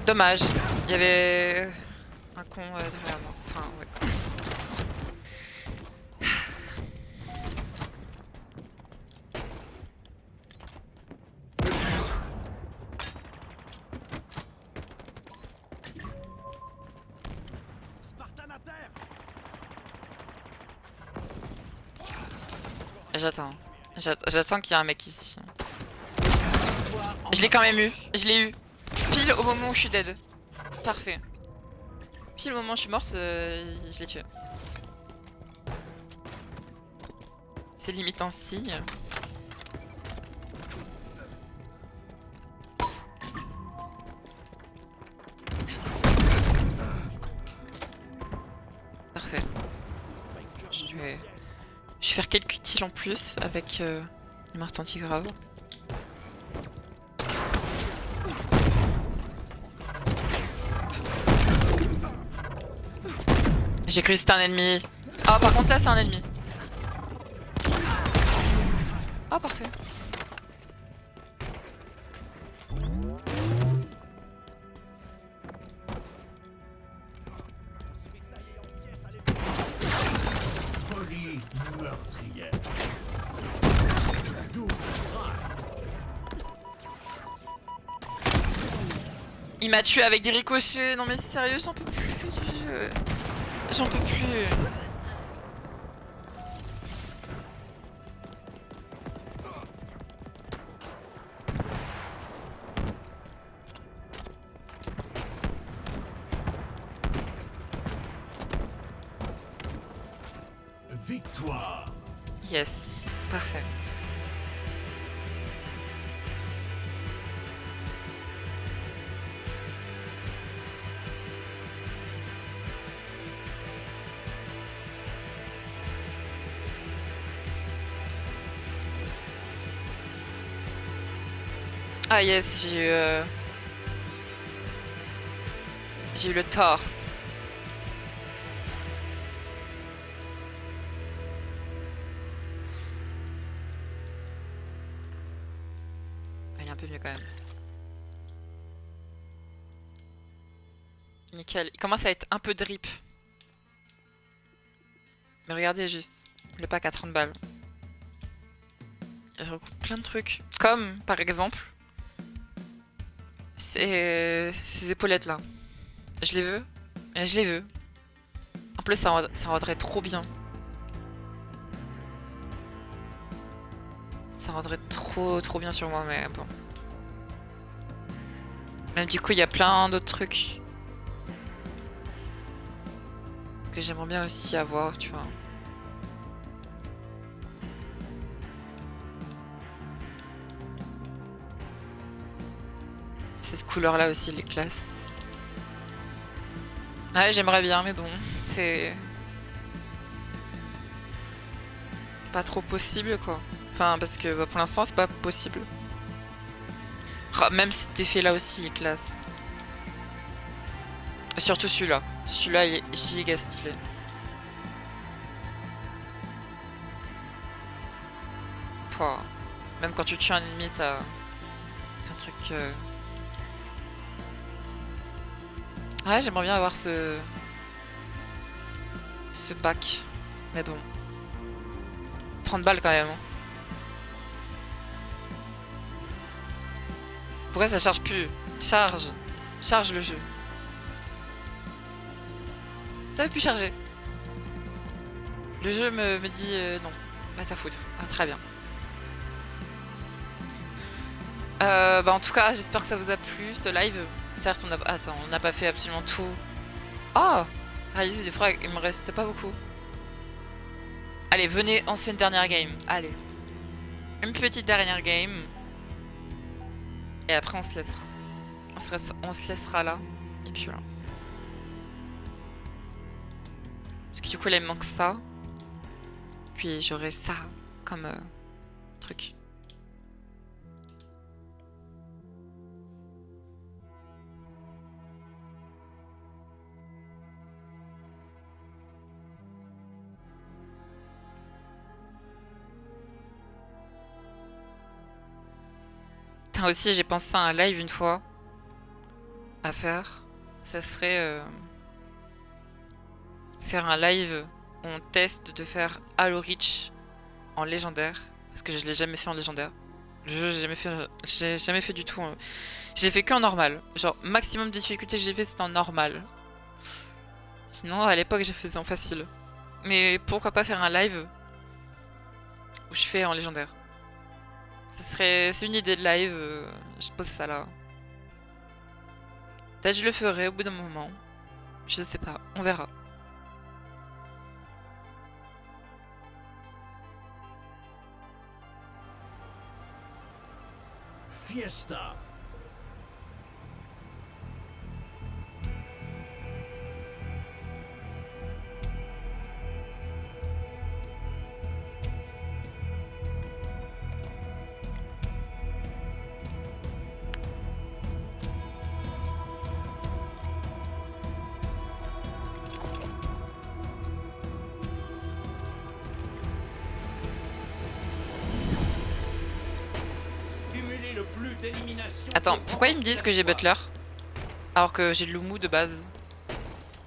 Speaker 1: Dommage. Il y avait un con derrière moi. Enfin, ouais.
Speaker 6: Spartan à terre.
Speaker 1: J'attends. J'attends qu'il y ait un mec ici. Je l'ai quand même eu. Je l'ai eu. Pile au moment où je suis dead. Parfait. Pile au moment où je suis morte, je l'ai tué. C'est limite un signe. Parfait. Je vais faire quelques kills en plus avec le marteau antigrave. J'ai cru que c'était un ennemi. Ah, par contre là c'est un ennemi. Ah, parfait.
Speaker 5: Folie meurtrière.
Speaker 1: Il m'a tué avec des ricochets. Non mais sérieux, j'en peux plus du jeu. J'en peux plus.
Speaker 5: Victoire.
Speaker 1: Yes, parfait. Ah yes, j'ai eu le torse. Ah, il est un peu mieux quand même. Nickel. Il commence à être un peu drip. Mais regardez juste. Le pack à 30 balles. Il regroupe plein de trucs. Comme, par exemple, ces épaulettes là. Je les veux. Et je les veux. plus, ça rendrait trop bien. Ça rendrait trop bien sur moi, mais bon. Même du coup, il y a plein d'autres trucs que j'aimerais bien aussi avoir, tu vois. Cette couleur-là aussi, les classes. Ouais, j'aimerais bien, mais bon, c'est pas trop possible, quoi. Enfin, parce que bah, pour l'instant, c'est pas possible. Ah, même cet effet-là aussi est classe. Surtout celui-là. Celui-là, il est giga stylé. Pouah. Même quand tu tues un ennemi, ça fait un truc... Ouais, j'aimerais bien avoir ce bac. Mais bon. 30 balles quand même. Hein. Pourquoi ça charge plus? Charge. Charge le jeu. Ça veut plus charger. Le jeu me dit non. Va ta foutre. Ah, très bien. Bah en tout cas, j'espère que ça vous a plu ce live. Certes, on n'a pas fait absolument tout. Oh, réaliser des frags, il me reste pas beaucoup. Allez, venez, on se fait une dernière game. Allez. Une petite dernière game. Et après, on se laissera. On se laissera là. Et puis voilà. Parce que du coup, là, il me manque ça. Puis j'aurai ça comme truc. Putain, aussi, j'ai pensé à un live une fois à faire. Ça serait faire un live où on teste de faire Halo Reach en légendaire. Parce que je l'ai jamais fait en légendaire. Le jeu, j'ai jamais fait du tout. J'ai fait qu'en normal. Genre, maximum de difficulté que j'ai fait, c'était en normal. Sinon, à l'époque, j'ai fait en facile. Mais pourquoi pas faire un live où je fais en légendaire? C'est une idée de live, je pose ça là. Peut-être je le ferai au bout d'un moment. Je sais pas, on verra.
Speaker 5: Fiesta. Cumuler le plus d'éliminations.
Speaker 1: Attends, pourquoi ils me disent que j'ai Butler alors que j'ai Lumu de base?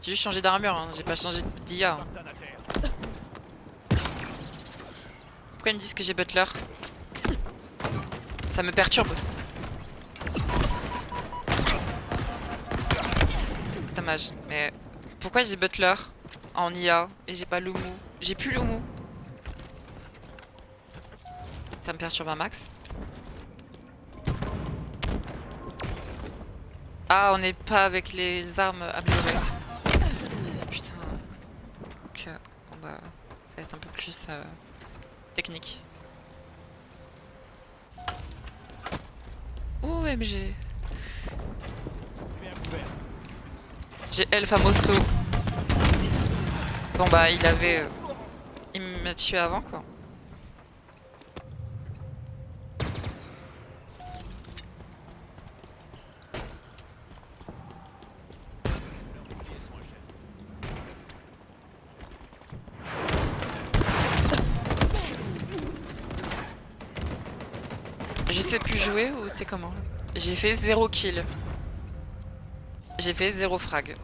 Speaker 1: J'ai juste changé d'armure, hein, j'ai pas changé d'IA. Hein. Pourquoi ils me disent que j'ai Butler? Ça me perturbe. Dommage, mais pourquoi j'ai Butler en IA et j'ai pas Lumu? J'ai plus Lumu. Ça me perturbe un max. Ah, on n'est pas avec les armes améliorées. Putain. Ok, bon bah, ça va être un peu plus technique. OMG. J'ai El Famoso. Bon bah, il m'a tué avant quoi. Je sais plus jouer ou c'est comment? J'ai fait 0 kill. J'ai fait 0 frag.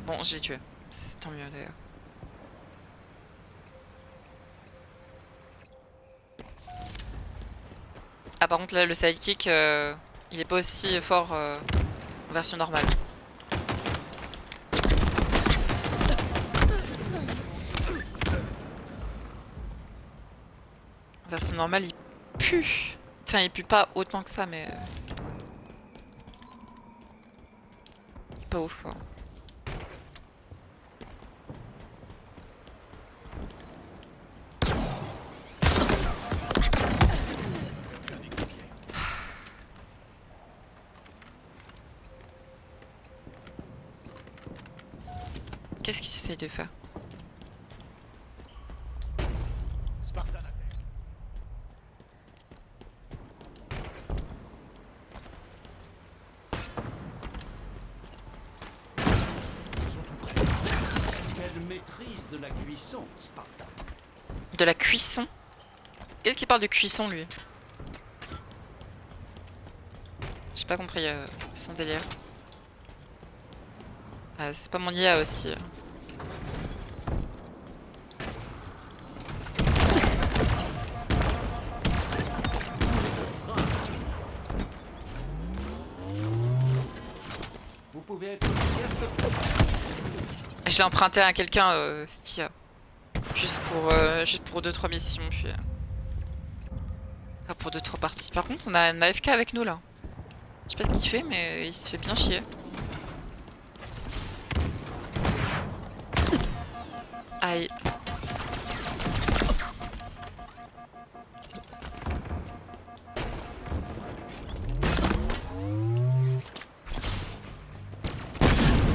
Speaker 1: Bon, j'ai tué. C'est tant mieux d'ailleurs. Ah par contre là le sidekick il est pas aussi fort en version normale. En version normale il pue. Enfin il pue pas autant que ça mais... pas ouf quoi. Qu'est-ce qu'il essaye de faire?
Speaker 5: Spartan à terre. Ils sont tout prêts. Quelle maîtrise de la cuisson, Spartan.
Speaker 1: De la cuisson? Qu'est-ce qu'il parle de cuisson lui? J'ai pas compris son délire. Ah, c'est pas mon IA aussi.
Speaker 5: Vous pouvez être fier de...
Speaker 1: Je l'ai emprunté à quelqu'un, cette IA. Juste pour 2-3 missions, puis... Enfin, pour 2-3 parties. Par contre, on a un AFK avec nous, là. Je sais pas ce qu'il fait, mais il se fait bien chier. Aïe.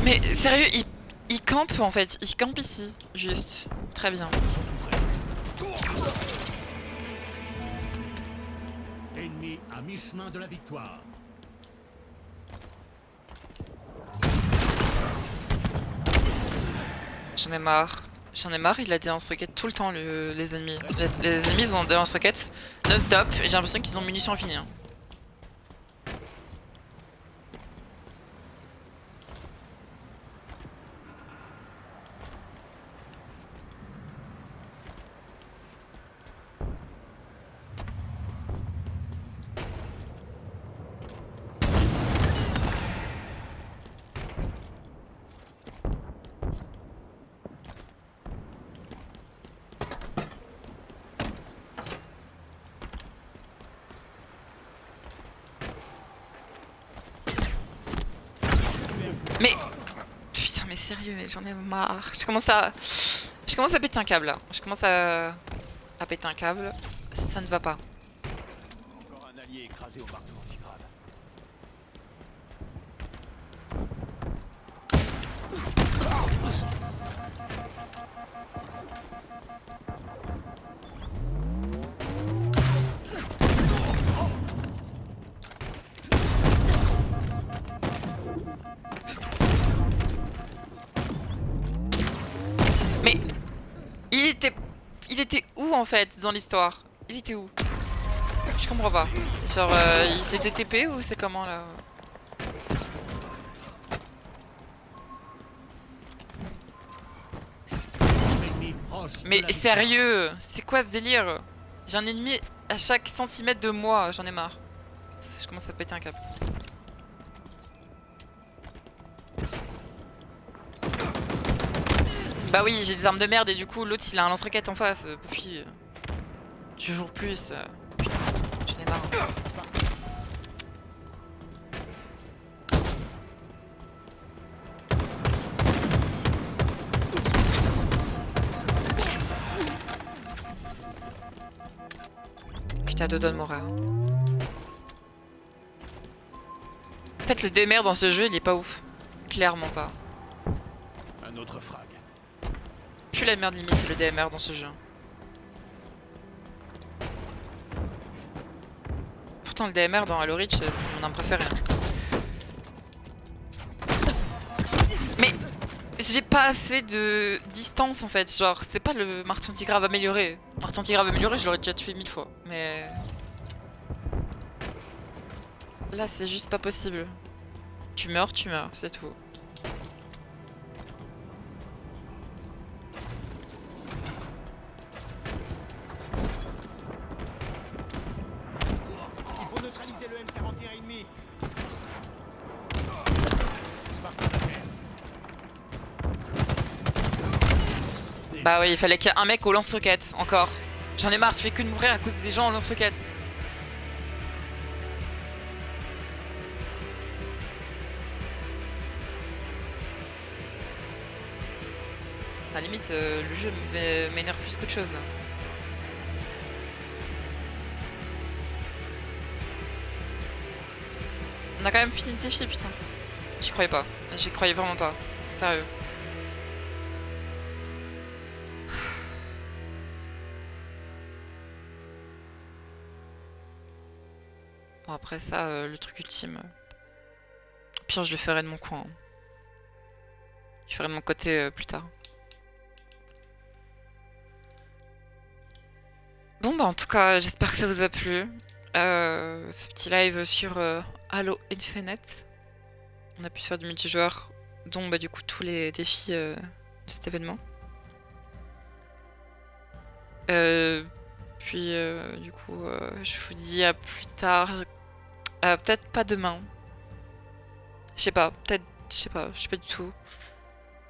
Speaker 1: Mais sérieux, il campe en fait. Il campe ici. Juste. Très bien.
Speaker 5: Ennemi à mi-chemin de la victoire.
Speaker 1: J'en ai marre. J'en ai marre, il a des lance-roquettes tout le temps, les ennemis. Les ennemis, ils ont des lance-roquettes non-stop, et j'ai l'impression qu'ils ont munitions infinies. Hein. Mais... Putain, mais sérieux, mais j'en ai marre. Je commence à péter un câble, là. Je commence à péter un câble. Ça ne va pas.
Speaker 5: Encore un allié écrasé au marteau antigrave.
Speaker 1: Mais... Il était où, en fait, dans l'histoire? Il était où? Je comprends pas. Genre, il s'était TP ou c'est comment, là?
Speaker 5: Ennemi proche de
Speaker 1: Mais
Speaker 5: la victoire.
Speaker 1: sérieux, c'est quoi ce délire? J'ai un ennemi à chaque centimètre de moi, j'en ai marre. Je commence à péter un câble. Bah oui, j'ai des armes de merde et du coup l'autre il a un lance-roquette en face. Puis toujours plus. Putain, j'en ai marre. Putain, deux doigts de mourir. En fait, le DMR dans ce jeu il est pas ouf. Clairement pas.
Speaker 5: Un autre frag.
Speaker 1: Plus la merde limite c'est le DMR dans ce jeu. Pourtant le DMR dans Halo Reach c'est mon arme préférée. Mais j'ai pas assez de distance en fait, genre c'est pas le marteau antigrave amélioré. Marteau antigrave amélioré je l'aurais déjà tué 1000 fois. Mais... Là c'est juste pas possible. Tu meurs, c'est tout. Bah oui, il fallait qu'il y ait un mec au lance-roquette, encore. J'en ai marre, tu fais que de mourir à cause des gens au lance-roquette. À la limite, le jeu m'énerve plus qu'autre chose là. On a quand même fini le défi, putain. J'y croyais pas. J'y croyais vraiment pas. Sérieux. Bon, après ça, le truc ultime. Au pire, je le ferai de mon coin. Hein. Je ferai de mon côté plus tard. Bon, bah, en tout cas, j'espère que ça vous a plu. Ce petit live sur Halo Infinite. On a pu faire du multijoueur, dont bah, du coup tous les défis de cet événement. Puis du coup, je vous dis à plus tard. Peut-être pas demain. Je sais pas, peut-être, je sais pas du tout.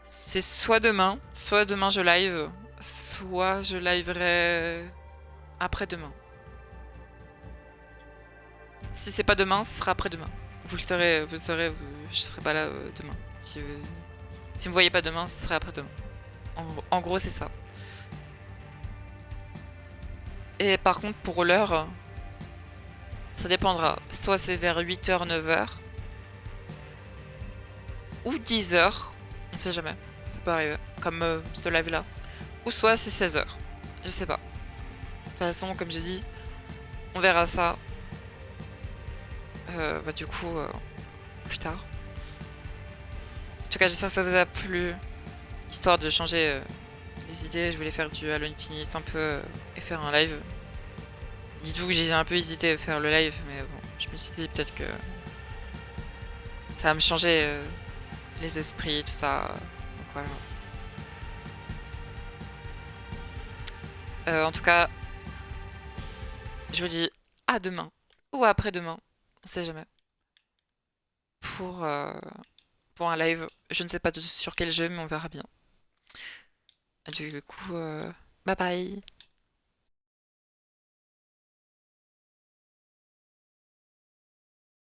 Speaker 1: C'est soit demain je live, soit je liverai après-demain. Si c'est pas demain, ce sera après-demain. Vous le saurez, je serai pas là demain. Si vous me voyez pas demain, ce serait après-demain. En gros, c'est ça. Et par contre, pour l'heure, ça dépendra. Soit c'est vers 8h, 9h. Ou 10h. On sait jamais. Ça peut arriver. Comme ce live là. Ou soit c'est 16h. Je sais pas. De toute façon, comme j'ai dit, on verra ça. Bah, du coup, plus tard. En tout cas, j'espère que ça vous a plu. Histoire de changer les idées, je voulais faire du Halo Infinite un peu et faire un live. Dites-vous que j'ai un peu hésité à faire le live, mais bon, je me suis dit peut-être que ça va me changer les esprits, tout ça. Donc voilà. En tout cas, je vous dis à demain ou à après-demain, on sait jamais. Pour un live, je ne sais pas sur quel jeu, mais on verra bien. Du coup, bye bye.